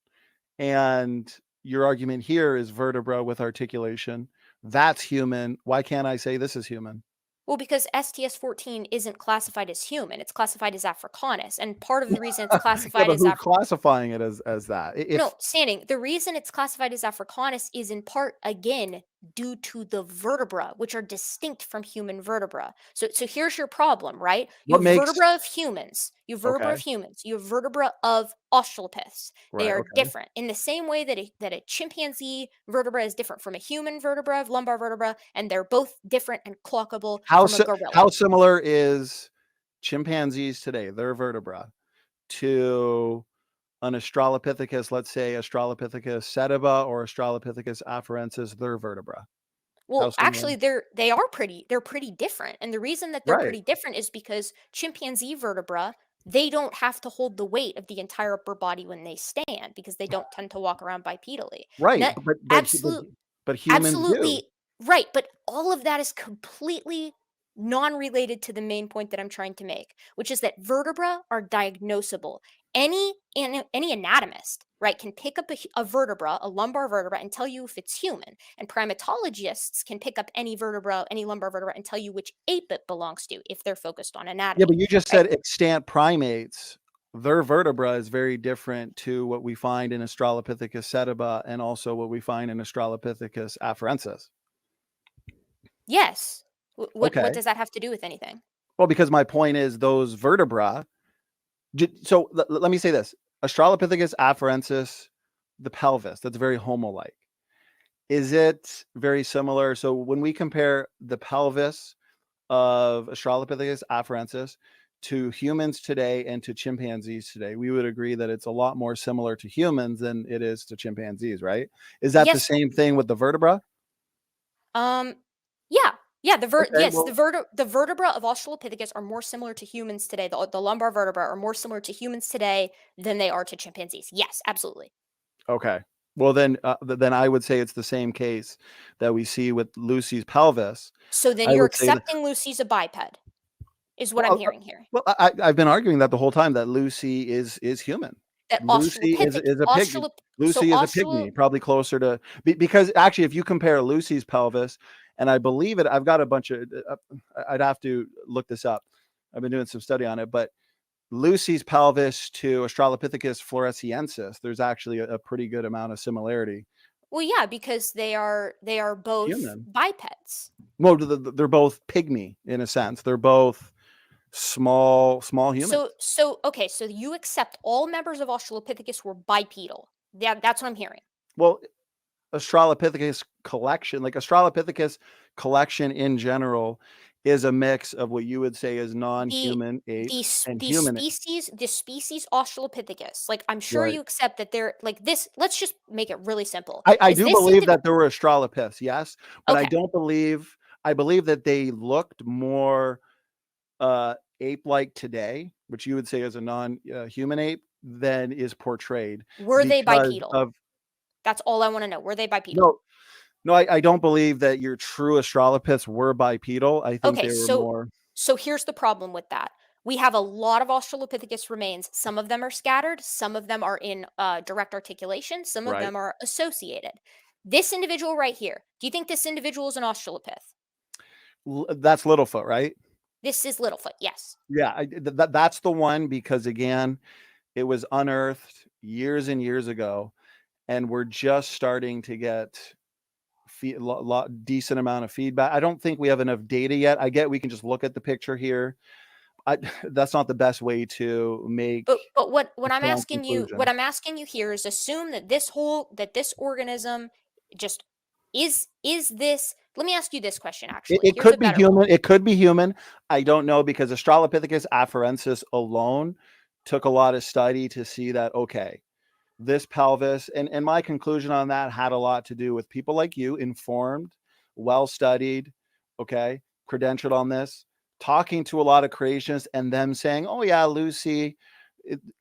and your argument here is vertebra with articulation, that's human. Why can't I say this is human? well, because STS-14 isn't classified as human; it's classified as Africanus, and part of the reason it's Yeah, classified but as who's classifying it as that? No, Standing. The reason it's classified as Africanus is in part, again, due to the vertebra, which are distinct from human vertebra. So here's your problem, right? You What have makes vertebra of humans. You have vertebra okay, of humans. You have vertebra of Australopiths. They right, are okay. different in the same way that a chimpanzee vertebra is different from a human vertebra of lumbar vertebra, and they're both different and clockable from a gorilla. How similar is chimpanzees today, their vertebra, to an Australopithecus, let's say Australopithecus sediba or Australopithecus afarensis, their vertebra? Well, actually, they're pretty different, and the reason that they're Right. pretty different is because chimpanzee vertebra, they don't have to hold the weight of the entire upper body when they stand because they don't tend to walk around bipedally. Right, but humans do. Absolutely right, but all of that is completely non-related to the main point that I'm trying to make, which is that vertebra are diagnosable. any anatomist, right, can pick up a vertebra, a lumbar vertebra, and tell you if it's human. And primatologists can pick up any vertebra, any lumbar vertebra, and tell you which ape it belongs to if they're focused on Yeah, anatomy, but you just right? said extant primates. Their vertebra is very different to what we find in Australopithecus sediba and also what we find in Australopithecus afarensis. Yes. What Okay. does that have to do with anything? Well, because my point is those vertebra. So let me say this: Australopithecus afarensis, the pelvis, that's very homo-like. Is it very similar? So when we compare the pelvis of Australopithecus afarensis to humans today and to chimpanzees today, we would agree that it's a lot more similar to humans than it is to chimpanzees, right? Is that the Yes. same thing with the vertebra? Yeah. Yeah, Okay, yes, well, the vertebra of Australopithecus are more similar to humans today. The lumbar vertebra are more similar to humans today than they are to chimpanzees. Yes, absolutely. okay. Well, then I would say it's the same case that we see with Lucy's pelvis. So then I you're would say that. accepting Lucy's a biped, is what I'm Well, hearing here. I've been arguing that the whole time that Lucy is human. That Lucy is a pig. So Lucy is a pygmy, probably closer to because actually, if you compare Lucy's pelvis, and I believe it, I've got a bunch of. I'd have to look this up. I've been doing some study on it, but Lucy's pelvis to Australopithecus floresiensis, there's actually a pretty good amount of similarity. Well, yeah, because they are both Human. bipeds. Well, they're both pygmy in a sense. They're both small humans. Okay, so you accept all members of Australopithecus were bipedal. That's what I'm hearing. Well, Australopithecus collection, like Australopithecus collection in general, is a mix of what you would say is The non-human the apes s- and the human apes. species the species Australopithecus, like I'm sure Right. you accept that they're like this. Let's just make it really simple. I Is do this believe individual that there were Australopiths, yes, but I okay? don't believe. I believe that they looked more ape-like today, which you would say is a non-human ape, than is portrayed Were they because bipedal? of That's all I want to know. Were they bipedal? no, no. I don't believe that your true Australopiths were bipedal. I think Okay, they were more so here's the problem with that. We have a lot of Australopithecus remains. Some of them are scattered, some of them are in direct articulation, some of right. them are associated. This individual right here, do you think this individual is an Australopith? That's Littlefoot, right? This is Littlefoot, yes. Yeah, that's the one because again, it was unearthed years and years ago, and we're just starting to get decent amount of feedback. I don't think we have enough data yet. I get we can just look at the picture here. That's not the best way to make But what a strong conclusion. what I'm asking you here is assume that this organism just is this. Let me ask you this question actually. It Here's a could be better one. human. It could be human. I don't know because Australopithecus afarensis alone took a lot of study to see that okay, this pelvis and my conclusion on that had a lot to do with people like you, informed, well studied, okay, credentialed on this, talking to a lot of creationists and them saying, oh yeah, Lucy,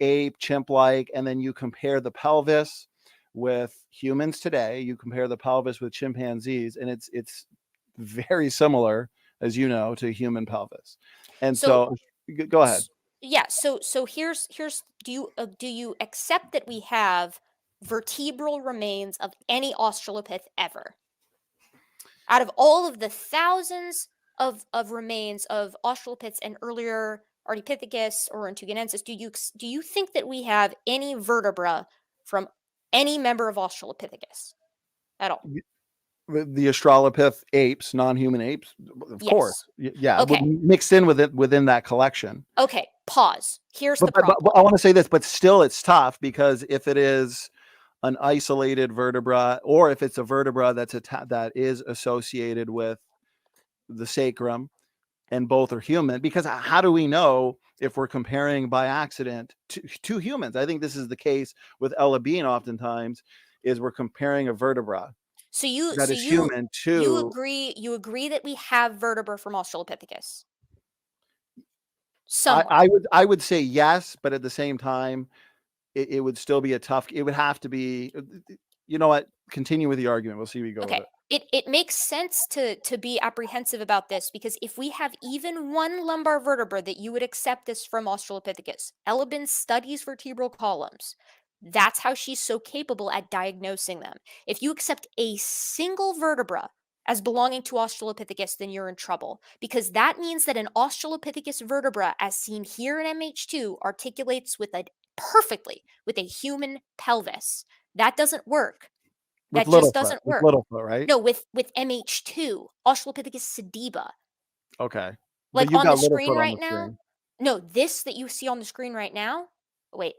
ape, chimp like, and then you compare the pelvis with humans today, you compare the pelvis with chimpanzees, and it's very similar, as you know, to human pelvis. And So so go ahead. yeah, so here's do you accept that we have vertebral remains of any Australopith ever? Out of all of the thousands of remains of Australopiths and earlier Ardipithecus or Antuganensis, do you think that we have any vertebra from any member of Australopithecus at all? The Australopith apes, non-human apes, of course. Yes. Yeah, Okay. mixed in with it within that collection. Okay. Pause. Here's But, the but, problem. but I want to say this, but still it's tough because if it is an isolated vertebra or if it's a vertebra that is associated with the sacrum and both are human, because how do we know if we're comparing by accident to humans? I think this is the case with Ella Bean oftentimes is we're comparing a vertebra So you that so is you human to you agree that we have vertebra from Australopithecus? I, Somewhat. I would I would say yes, but at the same time, it would still be a tough. It would have to be. You know what? Continue with the argument. We'll see where we go with Okay. it. it makes sense to be apprehensive about this, because if we have even one lumbar vertebra that you would accept this from Australopithecus, Elebin studies vertebral columns. That's how she's so capable at diagnosing them. If you accept a single vertebra as belonging to Australopithecus, then you're in trouble, because that means that an Australopithecus vertebra, as seen here in MH2, articulates perfectly with a human pelvis. That doesn't work. With That just Littlefoot, doesn't work. right? No, with MH2, Australopithecus sediba. Okay. But Like you've on the got screen Littlefoot on right the now. screen. No, this that you see on the screen right now. Wait,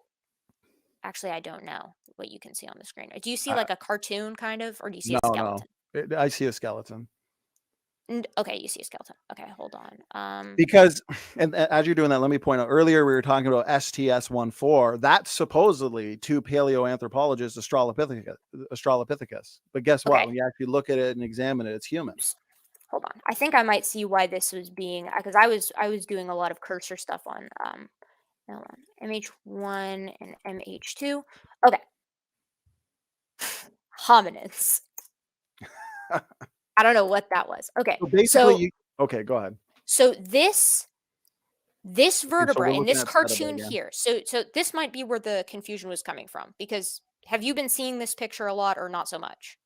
actually, I don't know what you can see on the screen. Do you see Uh, like a cartoon kind of, or do you see no, a skeleton? I see a skeleton. Okay, you see a skeleton. Okay, hold on. Because, and as you're doing that, let me point out, earlier we were talking about STS14. That's supposedly two paleoanthropologists, Australopithecus. But guess what? Okay, When you actually look at it and examine it, it's human. hold on. I think I might see why this was being, because I was doing a lot of cursor stuff on hold on, MH1 and MH2. Okay, hominids. I don't know what that was. Okay, So basically, okay, go ahead. so this So vertebra we're in looking this at Setiba cartoon again. here. So this might be where the confusion was coming from, because have you been seeing this picture a lot or not so much?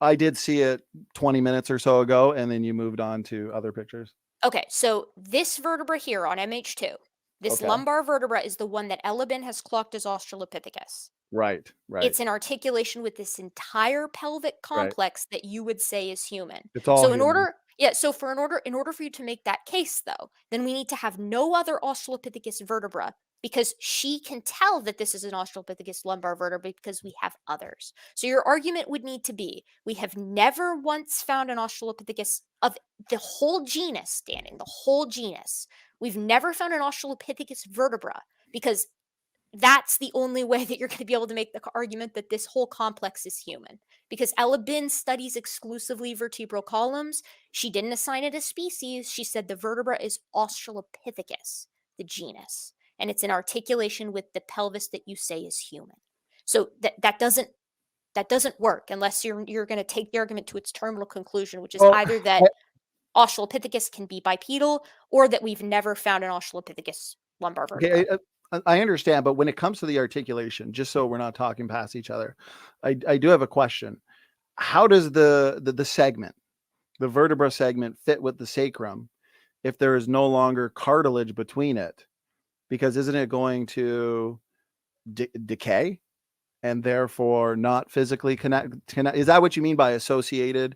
I did see it 20 minutes or so ago, and then you moved on to other pictures. Okay, so this vertebra here on MH2, this Okay. lumbar vertebra is the one that Elebin has clocked as Australopithecus. Right. It's in articulation with this entire pelvic complex that you would say is human. It's all So in human. order, yeah, so in order for you to make that case though, then we need to have no other Australopithecus vertebra, because she can tell that this is an Australopithecus lumbar vertebra because we have others. So your argument would need to be, we have never once found an Australopithecus of the whole genus, Danning, the whole genus. We've never found an Australopithecus vertebra, because that's the only way that you're going to be able to make the argument that this whole complex is human. Because Ella Bin studies exclusively vertebral columns. She didn't assign it a species. She said the vertebra is Australopithecus, the genus, and it's in articulation with the pelvis that you say is human. So that doesn't work unless you're going to take the argument to its terminal conclusion, which is Well, either that Australopithecus can be bipedal, or that we've never found an Australopithecus lumbar vertebra. okay, I understand, but when it comes to the articulation, just so we're not talking past each other, I do have a question. How does the segment, the vertebra segment, fit with the sacrum if there is no longer cartilage between it? Because isn't it going to decay and therefore not physically connect? Is that what you mean by associated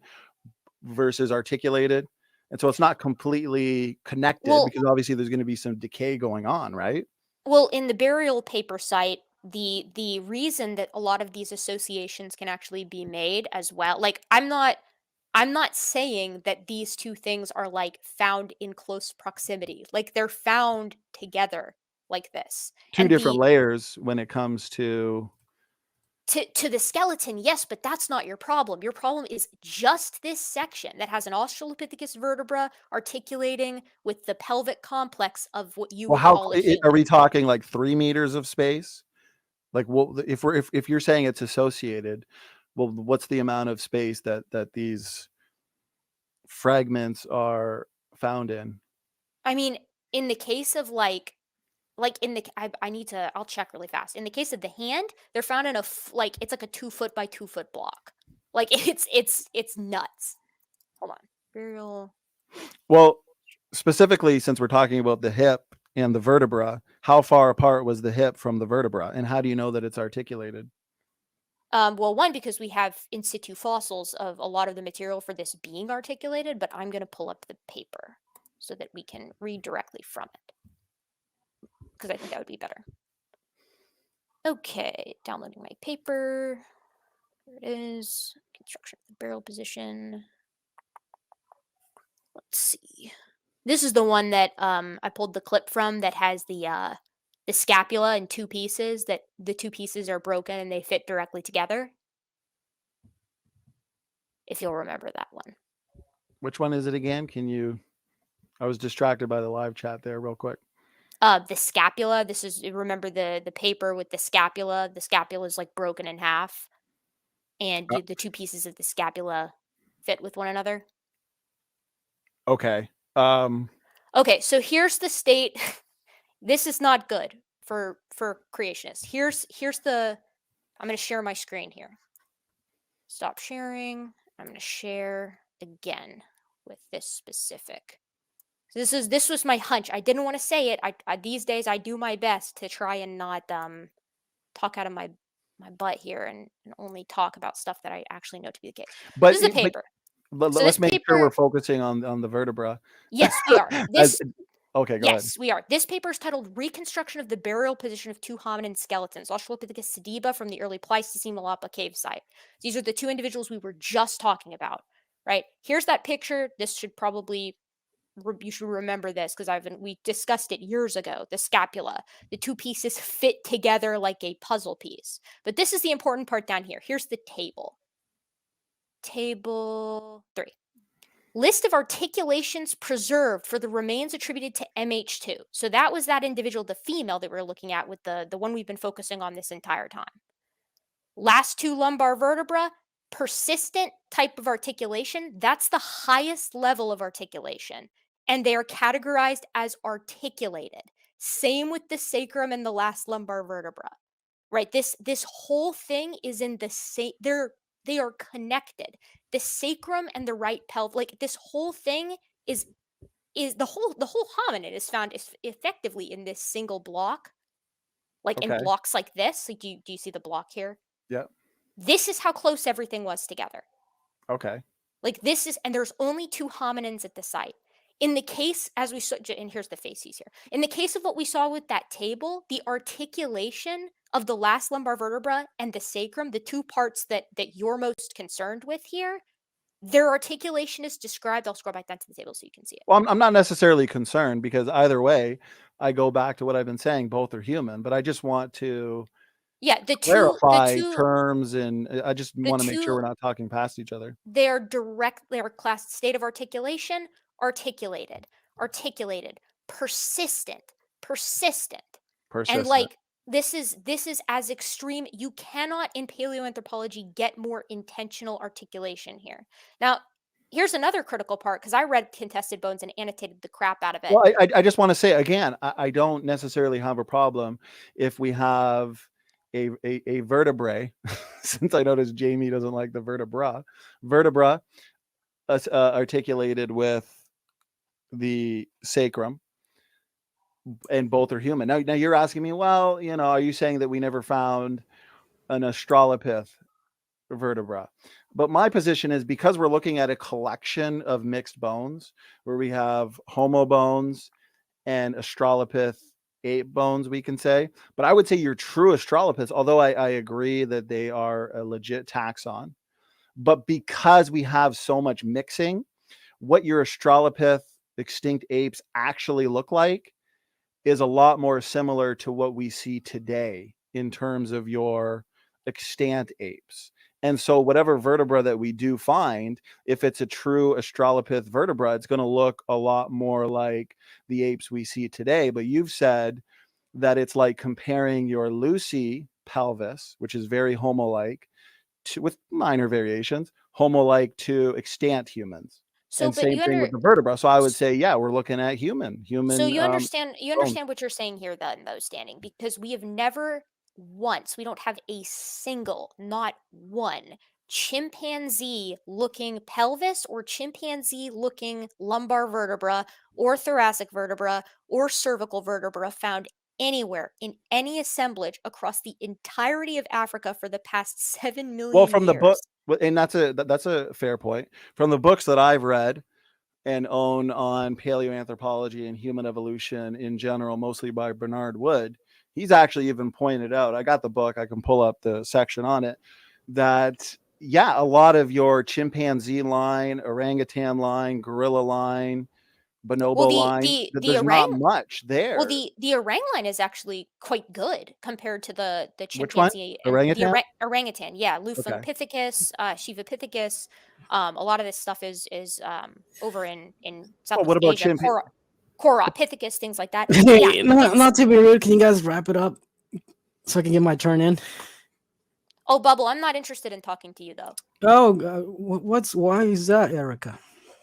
versus articulated? And so it's not completely connected, because obviously there's going to be some decay going on, right? Well, in the burial paper site, the reason that a lot of these associations can actually be made as well, like I'm not saying that these two things are like found in close proximity. Like they're found together like this. Two And different layers when it comes to to the skeleton, yes, but that's not your problem. Your problem is just this section that has an Australopithecus vertebra articulating with the pelvic complex of what you would call a are human. we talking like 3 meters of space? Like, what if you're saying it's associated, well, what's the amount of space that these fragments are found in? I mean, in the case of I'll check really fast. In the case of the hand, they're found in it's like a 2 foot by 2 foot block. Like it's nuts. Hold on. Burial. Well, specifically, since we're talking about the hip and the vertebra, how far apart was the hip from the vertebra, and how do you know that it's articulated? Well, one, because we have in situ fossils of a lot of the material for this being articulated, but I'm going to pull up the paper so that we can read directly from it, because I think that would be better. Okay, downloading my paper. Here it is. Construction of the barrel position. Let's see. This is the one that I pulled the clip from, that has the scapula in two pieces, that the two pieces are broken and they fit directly together. If you'll remember that one. Which one is it again? I was distracted by the live chat there real quick. The scapula, remember the paper with the scapula? The scapula is like broken in half, and the two pieces of the scapula fit with one another? Okay. Okay, so here's the state. This is not good for creationists. Here's the. I'm going to share my screen here. Stop sharing. I'm going to share again with this specific. This was my hunch. I didn't want to say it. I these days I do my best to try and not talk out of my butt here and only talk about stuff that I actually know to be the case. But This is a paper. So let's this make sure paper. we're focusing on the vertebra. Yes, we are. This. Okay, go ahead. Yes, we are. This paper is titled Reconstruction of the Burial Position of Two Hominin Skeletons, Australopithecus sediba from the early Pleistocene Malapa cave site. These are the two individuals we were just talking about, right? Here's that picture. This should probably, you should remember this because we discussed it years ago. The scapula. The two pieces fit together like a puzzle piece. But this is the important part down here. Here's the table. Table 3. List of articulations preserved for the remains attributed to MH2. So that was that individual, the female that we were looking at with the one we've been focusing on this entire time. Last 2 lumbar vertebra, persistent type of articulation. That's the highest level of articulation. And they are categorized as articulated. Same with the sacrum and the last lumbar vertebra. Right? This whole thing is in the same, they are connected. The sacrum and the right pelvic, like this whole thing is the whole hominid is found effectively in this single block, like in blocks like this. Like, do you see the block here? Yeah. This is how close everything was together. Okay. Like this is, and there's only 2 hominins at the site. In the case, as we saw, and here's the faces here. In the case of what we saw with that table, the articulation of the last lumbar vertebra and the sacrum, the 2 parts that you're most concerned with here, their articulation is described. I'll scroll back down to the table so you can see it. Well, I'm not necessarily concerned because either way, I go back to what I've been saying. Both are human, but I just want to clarify terms, and I just want to make sure we're not talking past each other. They are classed state of articulation, articulated, persistent. And like this is as extreme. You cannot in paleoanthropology get more intentional articulation here. Now, here's another critical part because I read Contested Bones and annotated the crap out of it. Well, I just want to say again, I don't necessarily have a problem if we have a vertebrae, since I noticed Jamie doesn't like the vertebra articulated with the sacrum, and both are human. Now you're asking me, well, are you saying that we never found an Australopith vertebra? But my position is because we're looking at a collection of mixed bones where we have Homo bones and Australopith ape bones, we can say. But I would say your true Australopiths, although I agree that they are a legit taxon, but because we have so much mixing, what your Australopith extinct apes actually look like is a lot more similar to what we see today in terms of your extant apes. And so whatever vertebra that we do find, if it's a true Australopith vertebra, it's going to look a lot more like the apes we see today. But you've said that it's like comparing your Lucy pelvis, which is very Homo-like, with minor variations, Homo-like to extant humans. So, and same thing with the vertebra. So I would say, yeah, we're looking at human. So you understand what you're saying here, then, though, Standing, because we have never once, we don't have a single, not one, chimpanzee-looking pelvis or chimpanzee-looking lumbar vertebra or thoracic vertebra or cervical vertebra found anywhere in any assemblage across the entirety of Africa for the past 7 million years. Well, from the book, and that's a fair point. From the books that I've read and own on paleoanthropology and human evolution in general, mostly by Bernard Wood, he's actually even pointed out, I got the book, I can pull up the section on it, that, yeah, a lot of your chimpanzee line, orangutan line, gorilla line, bonobo line, there's not much there. Well, the orang line is actually quite good compared to the chimpanzee. Which one? Orangutan? The orangutan, yeah. Luflapithecus, Shivapithecus. A lot of this stuff is over in Southeast what about Asia. Coropithecus, things like that. Hey, not to be rude, can you guys wrap it up so I can get my turn in? Oh, Bubble, I'm not interested in talking to you though, Oh, why is that, Erica?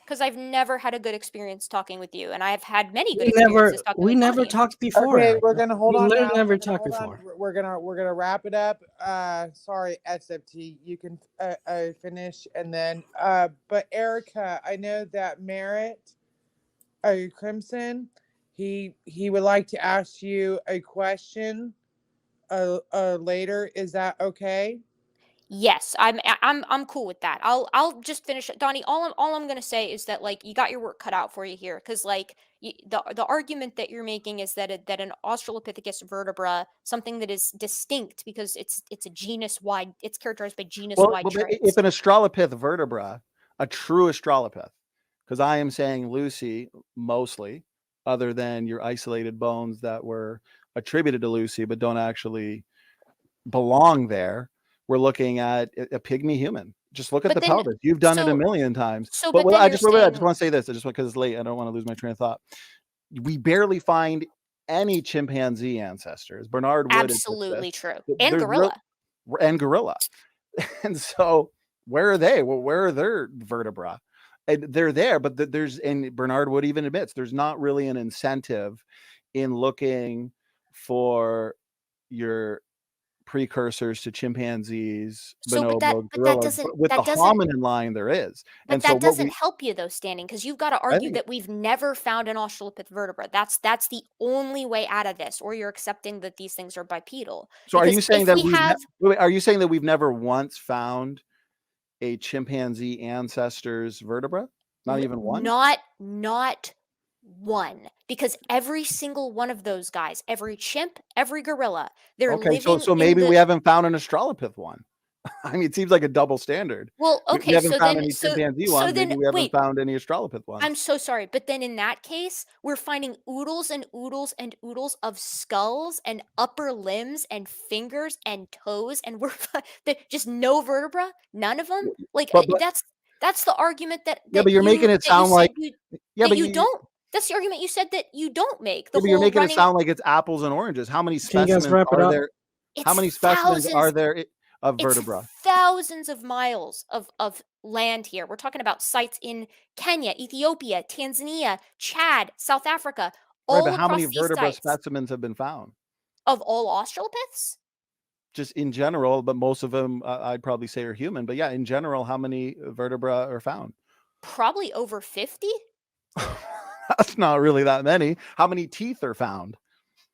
because I've never had a good experience talking with you, and I've had many good We never experiences talking we with never Donnie. talked before, Okay, we're Erica. gonna hold We on literally now. never We're gonna talked hold on. before. We're gonna wrap it up. Sorry, SFT. You can finish, and then but Erica, I know that Merritt, Crimson, he would like to ask you a question. Later. Is that okay? Yes, I'm cool with that. I'll just finish it, Donnie. All I'm gonna say is that like you got your work cut out for you here, because like the argument that you're making is that that an Australopithecus vertebra, something that is distinct because it's a genus wide, it's characterized by genus wide If traits. an Australopith vertebra, a true Australopith, because I am saying Lucy mostly, other than your isolated bones that were attributed to Lucy but don't actually belong there, we're looking at a pygmy human. Just look at But the then, pelvis. You've done it a so million times. so, But but then I you're just want to saying say this. I just want, because it's late. I don't want to lose my train of thought. We barely find any chimpanzee ancestors. Bernard Wood admits absolutely this. true, and There's gorilla. and gorilla. And so where are they? Well, where are their vertebra? And they're there, but and Bernard Wood even admits there's not really an incentive in looking for your precursors to chimpanzees, So, bonobo, but that gorilla. doesn't But with the hominin line, there is. But And so that what doesn't help you though, standing, because you've got to I argue think, that we've never found an Australopith vertebra. That's the only way out of this, or you're accepting that these things are bipedal. so are you Because saying if that we have, are you saying that we've never once found a chimpanzee ancestor's vertebra? Not even one? not one, because every single one of those guys, every chimp, every gorilla, they're Okay, living so in maybe we the haven't found an Australopith one. I mean, it seems like a double standard. well. We Okay, haven't so found then any chimpanzee ones. then Maybe we haven't wait. found any Australopith ones. I'm so sorry, but then in that case, we're finding oodles and oodles and oodles of skulls and upper limbs and fingers and toes, and just no vertebra, none of them. Like But that's the argument yeah, but you're making it sound like yeah, that but you don't. That's the argument you said that you don't make. The yeah, but you're whole making it running, sound like it's apples and oranges. How many Can you guys specimens wrap it are up? there? How it's many specimens are thousands. there of It's vertebra? thousands of miles of land here. We're talking about sites in Kenya, Ethiopia, Tanzania, Chad, South Africa, Right, but all how many across these vertebra sites specimens have been found? of all Australopiths. Just in general, but most of them I'd probably say are human. But yeah, in general, how many vertebra are found? Probably over 50. That's not really that many. How many teeth are found?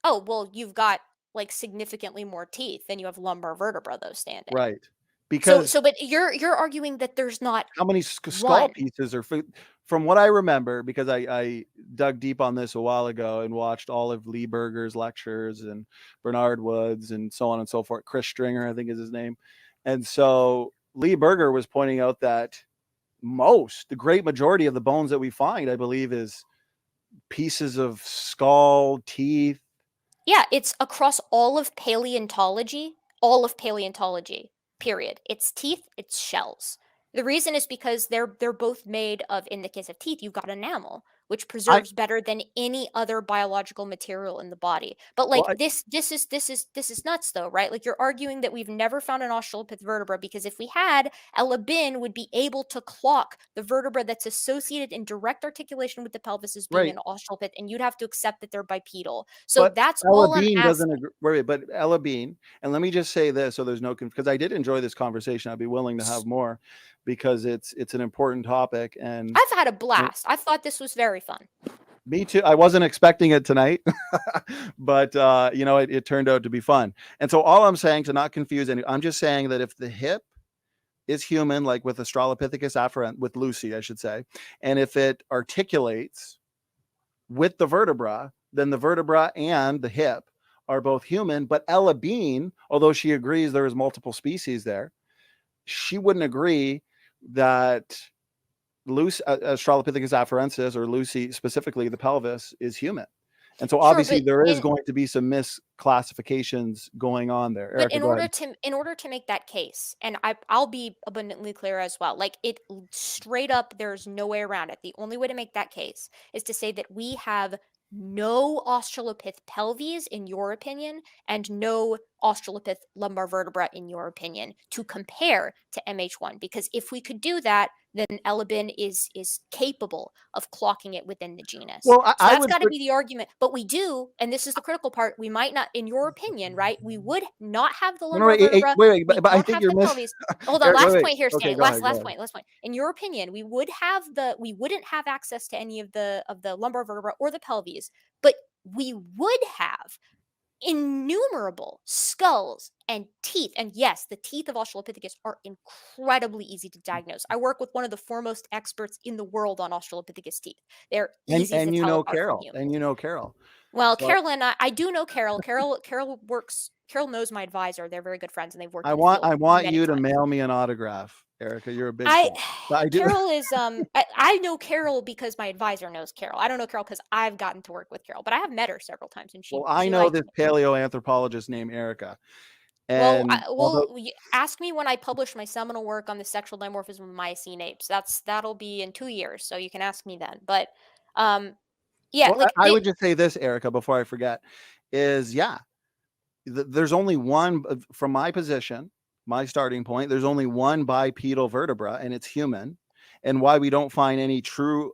Oh, well, you've got like significantly more teeth than you have lumbar vertebra, though, standing. Right. So, Because but you're arguing that there's not how many skull one. pieces are from what I remember, because I dug deep on this a while ago and watched all of Lee Berger's lectures and Bernard Wood's and so on and so forth. Chris Stringer, I think is his name. And so Lee Berger was pointing out that the great majority of the bones that we find, I believe, is pieces of skull, teeth. Yeah, it's across all of paleontology, period. It's teeth, it's shells. The reason is because they're both made of, in the case of teeth, you've got enamel, which preserves better than any other biological material in the body. But like Well, this is nuts though, right? Like you're arguing that we've never found an Australopith vertebra because if we had, Ella Bin would be able to clock the vertebra that's associated in direct articulation with the pelvis as being right. an Australopith, and you'd have to accept that they're bipedal. So But that's Ella all I'm Bean doesn't asking. agree. Wait, but Ella Bean, and let me just say this, so there's no because I did enjoy this conversation. I'd be willing to have more because it's an important topic, and I've had a blast. I thought this was very fun. me too. I wasn't expecting it tonight, but it turned out to be fun. And so all I'm saying, to not confuse any, I'm just saying that if the hip is human, like with Australopithecus afferent, with Lucy, I should say, and if it articulates with the vertebra, then the vertebra and the hip are both human. But Ella Bean, although she agrees there is multiple species there, she wouldn't agree that Lucy, Australopithecus afarensis, or Lucy specifically, the pelvis, is human. And so obviously there is going to be some misclassifications going on there. But Erica, in order to make that case, and I'll be abundantly clear as well, like it straight up, there's no way around it. The only way to make that case is to say that we have no Australopith pelvis, in your opinion, and no Australopith lumbar vertebra, in your opinion, to compare to MH1? Because if we could do that, then Elebin is capable of clocking it within the genus. Well, So I that's would got to put, be the argument. But we do, and this is the critical part, we might not, in your opinion, right? We would not have the no, no, lumbar wait, wait, vertebra. wait, We but I don't think have you're the missing. pelvis. Hold on, Wait, last wait. point here, Okay, Stanley. go ahead, Last point. In your opinion, we wouldn't have access to any of the lumbar vertebra or the pelvis, but we would have innumerable skulls and teeth. And yes, the teeth of Australopithecus are incredibly easy to diagnose. I work with one of the foremost experts in the world on Australopithecus teeth. They're easy And to you tell know apart from Carol, humans. and you know Carol. Well, So Carol and I do know Carol. Carol knows my advisor. They're very good friends, and they've worked I in the want field many you to times. mail me an autograph, Erica. You're a big I fan. But I do. Carol is I know Carol because my advisor knows Carol. I don't know Carol because I've gotten to work with Carol, but I have met her several times, and Well, I she know likes this me. paleoanthropologist named Erica, Well, and although ask me when I publish my seminal work on the sexual dimorphism of Miocene apes. That'll be in 2 years, so you can ask me then. But yeah, well, like I would just say this, Erica, before I forget, is there's only one from my position, my starting point. There's only one bipedal vertebra, and it's human. And why we don't find any true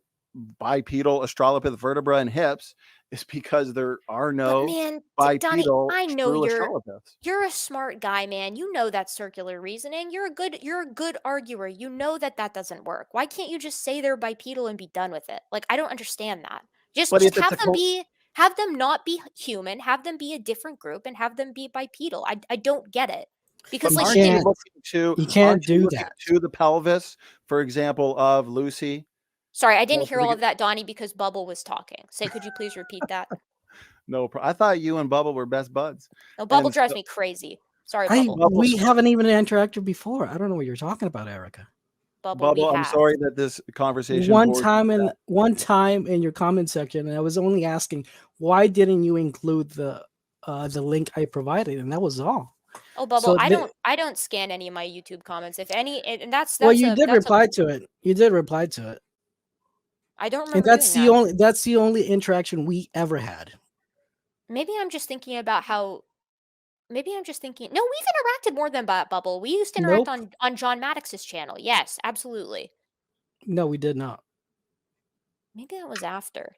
bipedal Australopith vertebra in hips is because there are but no man, Donnie, bipedal I know true Australopiths. you're a smart guy, man. You know that circular reasoning. You're a good arguer. You know that doesn't work. Why can't you just say they're bipedal and be done with it? Like, I don't understand that. But Just if it's have them not be human, have them be a different group, and have them be bipedal. I don't get it. Because but like aren't you can't- looking to you can't aren't you do looking that. to the pelvis, for example, of Lucy? sorry, I didn't Well, hear all of that, Donnie, because Bubble was talking. Say, could you please repeat that? No, I thought you and Bubble were best buds. No, Bubble And drives so- me crazy. Sorry, Bubble. We haven't even interacted before. I don't know what you're talking about, Erica. Bubble, we Bubble, I'm have. sorry that this conversation One bored you time to in your comment section, and I was only asking why didn't you include the link I provided, and that was all. Oh, Bubble, So I don't scan any of my YouTube comments. If any, and that's well, you did that's reply to it. You did reply to it, I don't and remember that's doing that. that's the only interaction we ever had. Maybe I'm just thinking about how. Maybe I'm just thinking. No, we've interacted more than Bubble. We used to interact Nope. on John Maddox's channel. Yes, absolutely. No, we did not. Maybe that was after.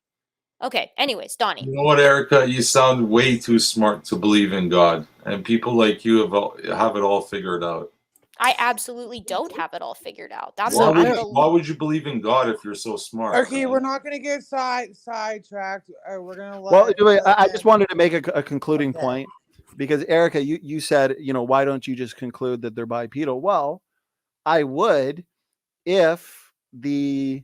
Okay. Anyways, Donnie. You know what, Erica? You sound way too smart to believe in God, and people like you have it all figured out. I absolutely don't have it all figured out. That's So Why would you believe in God if you're so smart? Okay, we're not gonna get sidetracked. We're gonna let. Well, wait, I let just him- wanted to make a concluding Okay. point, because Erica, you said, why don't you just conclude that they're bipedal? Well, I would if the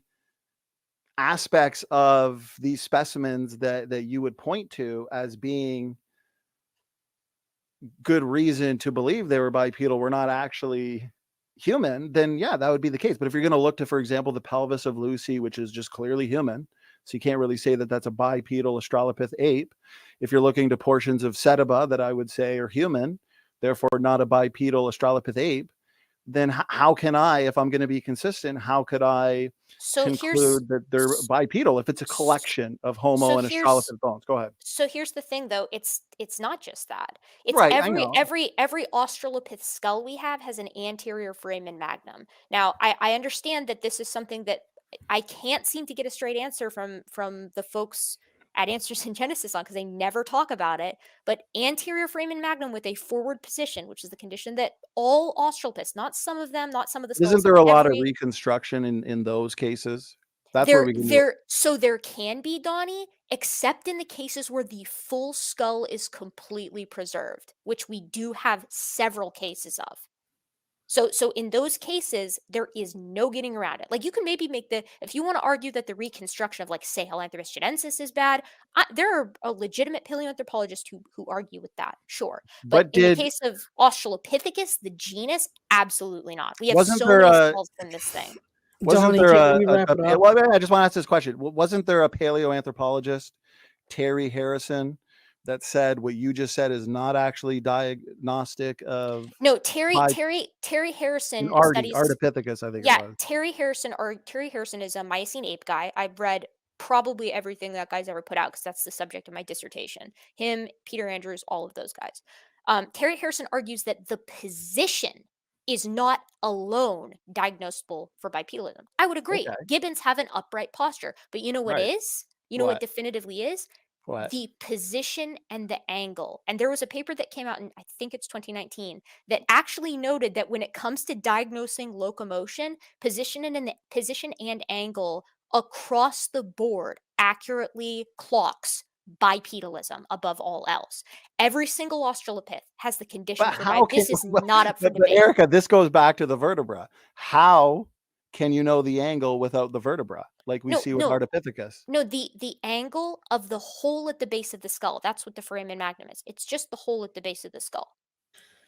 aspects of these specimens that you would point to as being good reason to believe they were bipedal were not actually human, then yeah, that would be the case. But if you're going to look to, for example, the pelvis of Lucy, which is just clearly human, so you can't really say that that's a bipedal Australopith ape. If you're looking to portions of Setiba that I would say are human, therefore not a bipedal Australopith ape, then how can I, if I'm going to be consistent, how could I conclude that they're bipedal if it's a collection of Homo and Australopith bones? Go ahead. So here's the thing, though. It's not just that. It's Right, I know. every Australopith skull we have has an anterior foramen magnum. Now, I understand that this is something that I can't seem to get a straight answer from the folks at Answers in Genesis on, because they never talk about it. But anterior foramen magnum with a forward position, which is the condition that all Australopiths, not some of them, not some of the skulls. Isn't there a lot of reconstruction in those cases? That's where we can So there can be, Donnie, except in the cases where the full skull is completely preserved, which we do have several cases of. So in those cases, there is no getting around it. Like, you can maybe make if you want to argue that the reconstruction of, like, Sahelanthropus jinensis is bad, there are a legitimate paleoanthropologists who argue with that, sure. But in the case of Australopithecus, the genus, absolutely not. We have so many skulls in this thing. Wasn't Donnie, there can we wrap it up? well, I just want to ask this question. Wasn't there a paleoanthropologist, Terry Harrison, that said what you just said is not actually diagnostic of? No, Terry Harrison studies Ardipithecus, I think. Yeah, it was. Terry Harrison is a Miocene ape guy. I've read probably everything that guy's ever put out because that's the subject of my dissertation. Him, Peter Andrews, all of those guys. Terry Harrison argues that the position is not alone diagnosable for bipedalism. I would agree. Okay. Gibbons have an upright posture, but you know what Right. is? You know what What? definitively is? What? The position and the angle. And there was a paper that came out in, I think it's 2019, that actually noted that when it comes to diagnosing locomotion, position and angle across the board accurately clocks bipedalism above all else. Every single Australopith has the condition But for how can this is not up for but debate. Erica, this goes back to the vertebra. How can you know the angle without the vertebra, like we see with Ardipithecus? No, the angle of the hole at the base of the skull. That's what the foramen magnum is. It's just the hole at the base of the skull.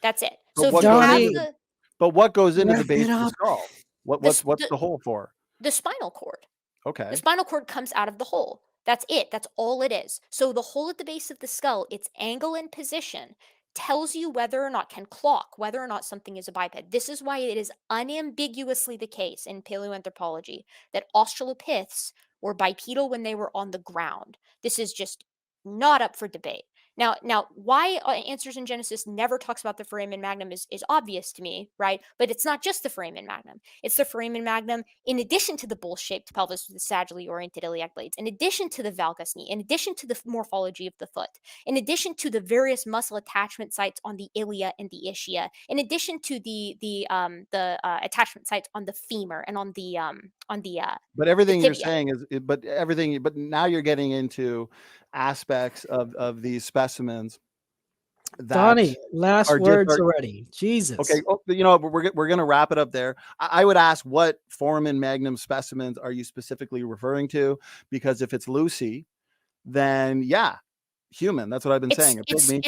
That's it. But So if what you goes have Donnie, into But what goes into the wrap base it of the up. skull? the, What's s- the hole for? the spinal cord. The Okay. spinal cord comes out of the hole. That's it. That's all it is. So the hole at the base of the skull, its angle and position tells you whether or not can clock whether or not something is a biped. This is why it is unambiguously the case in paleoanthropology that Australopiths were bipedal when they were on the ground. This is just not up for debate. Now, why Answers in Genesis never talks about the foramen magnum is obvious to me, right? But it's not just the foramen magnum. It's the foramen magnum in addition to the bowl-shaped pelvis with the sagittally oriented iliac blades, in addition to the valgus knee, in addition to the morphology of the foot, in addition to the various muscle attachment sites on the ilia and the ischia, in addition to the attachment sites on the femur and on the But everything you're tibia. saying but now you're getting into aspects of these specimens that Donnie, last are words different. already. Jesus. Okay, but we're gonna wrap it up there. I would ask, what foramen magnum specimens are you specifically referring to? Because if it's Lucy, then yeah, human. That's what I've been saying. A pygmy.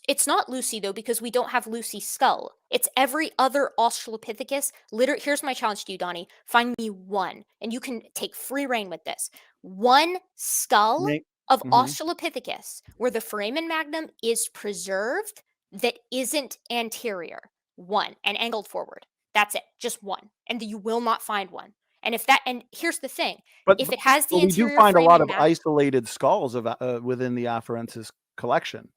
It's not Lucy though, because we don't have Lucy's skull. It's every other Australopithecus. Here's my challenge to you, Donnie. Find me one, and you can take free reign with this. One skull of Australopithecus where the foramen magnum is preserved that isn't anterior. One, and angled forward. That's it. Just one. And you will not find one. And here's the thing. If it has the we do anterior find a lot of foramen isolated skulls of within the Afarensis collection.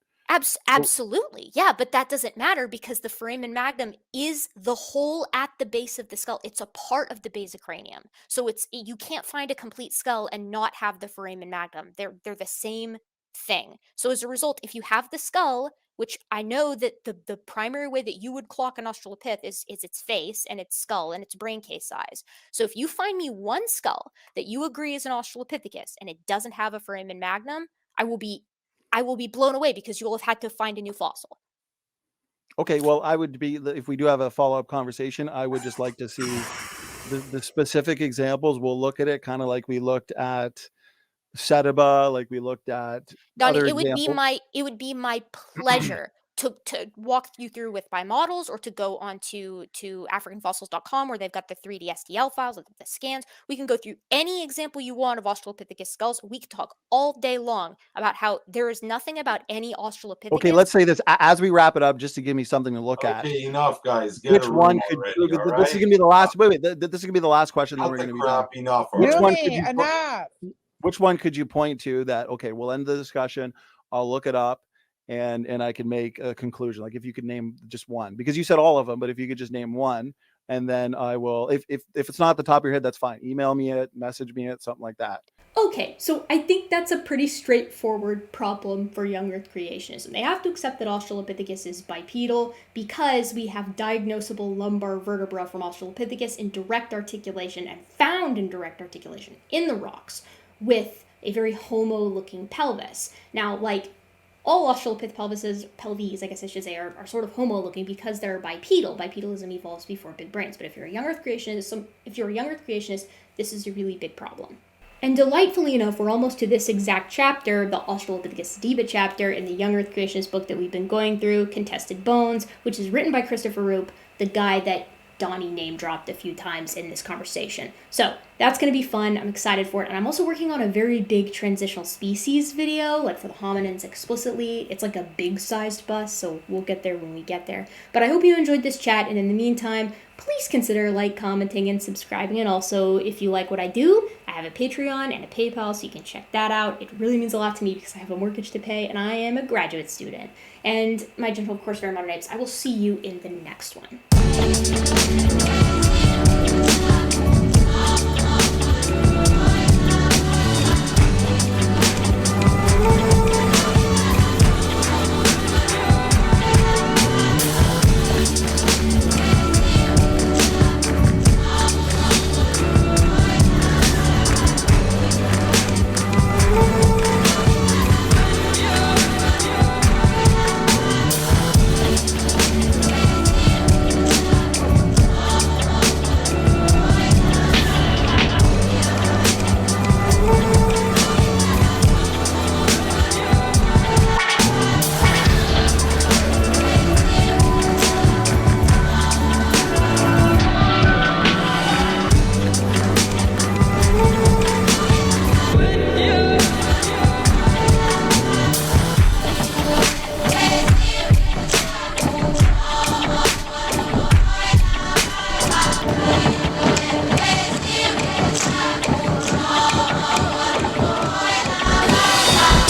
Absolutely. Yeah, but that doesn't matter because the foramen magnum is the hole at the base of the skull. It's a part of the basicranium. So you can't find a complete skull and not have the foramen magnum. They're the same thing. So as a result, if you have the skull, which I know that the primary way that you would clock an Australopith is its face and its skull and its brain case size. So if you find me one skull that you agree is an Australopithecus and it doesn't have a foramen magnum, I will be blown away because you'll have had to find a new fossil. Okay, well, if we do have a follow-up conversation, I would just like to see the specific examples. We'll look at it kind of like we looked at Setiba, like we looked at Donnie, other it would examples. be my pleasure to walk you through with my models, or to go on to africanfossils.com where they've got the 3D STL files with the scans. We can go through any example you want of Australopithecus skulls. We could talk all day long about how there is nothing about any Australopithecus. Okay, let's say this as we wrap it up, just to give me something to look at. Okay, enough, guys. Get Which a room one could already, all this is right? gonna be the last this is gonna be the last question, then Cut we're the gonna be done. crap, enough. Which already. one could Yumi, you enough. Which one could you point to that, okay, we'll end the discussion, I'll look it up, and I can make a conclusion? Like if you could name just one, because you said all of them, but if you could just name one, and then I will, if it's not at the top of your head, that's fine. Email me it, message me it, something like that. Okay, so I think that's a pretty straightforward problem for young Earth creationism. They have to accept that Australopithecus is bipedal because we have diagnosable lumbar vertebra from Australopithecus in direct articulation and found in direct articulation in the rocks with a very homo-looking pelvis. Now, like all Australopith pelvises, I guess I should say, are sort of homo-looking because they're bipedal. Bipedalism evolves before big brains. But if you're a young Earth creationist, this is a really big problem. And delightfully enough, we're almost to this exact chapter, the Australopithecus sediba chapter in the Young Earth Creationist book that we've been going through, Contested Bones, which is written by Christopher Roop, the guy that Donnie name dropped a few times in this conversation. So that's going to be fun. I'm excited for it. And I'm also working on a very big transitional species video, like for the hominins explicitly. It's like a big sized bus, so we'll get there when we get there. But I hope you enjoyed this chat, and in the meantime, please consider commenting, and subscribing. And also, if you like what I do, I have a Patreon and a PayPal, so you can check that out. It really means a lot to me because I have a mortgage to pay, and I am a graduate student. And my gentle, of course, very modern apes, I will see you in the next one.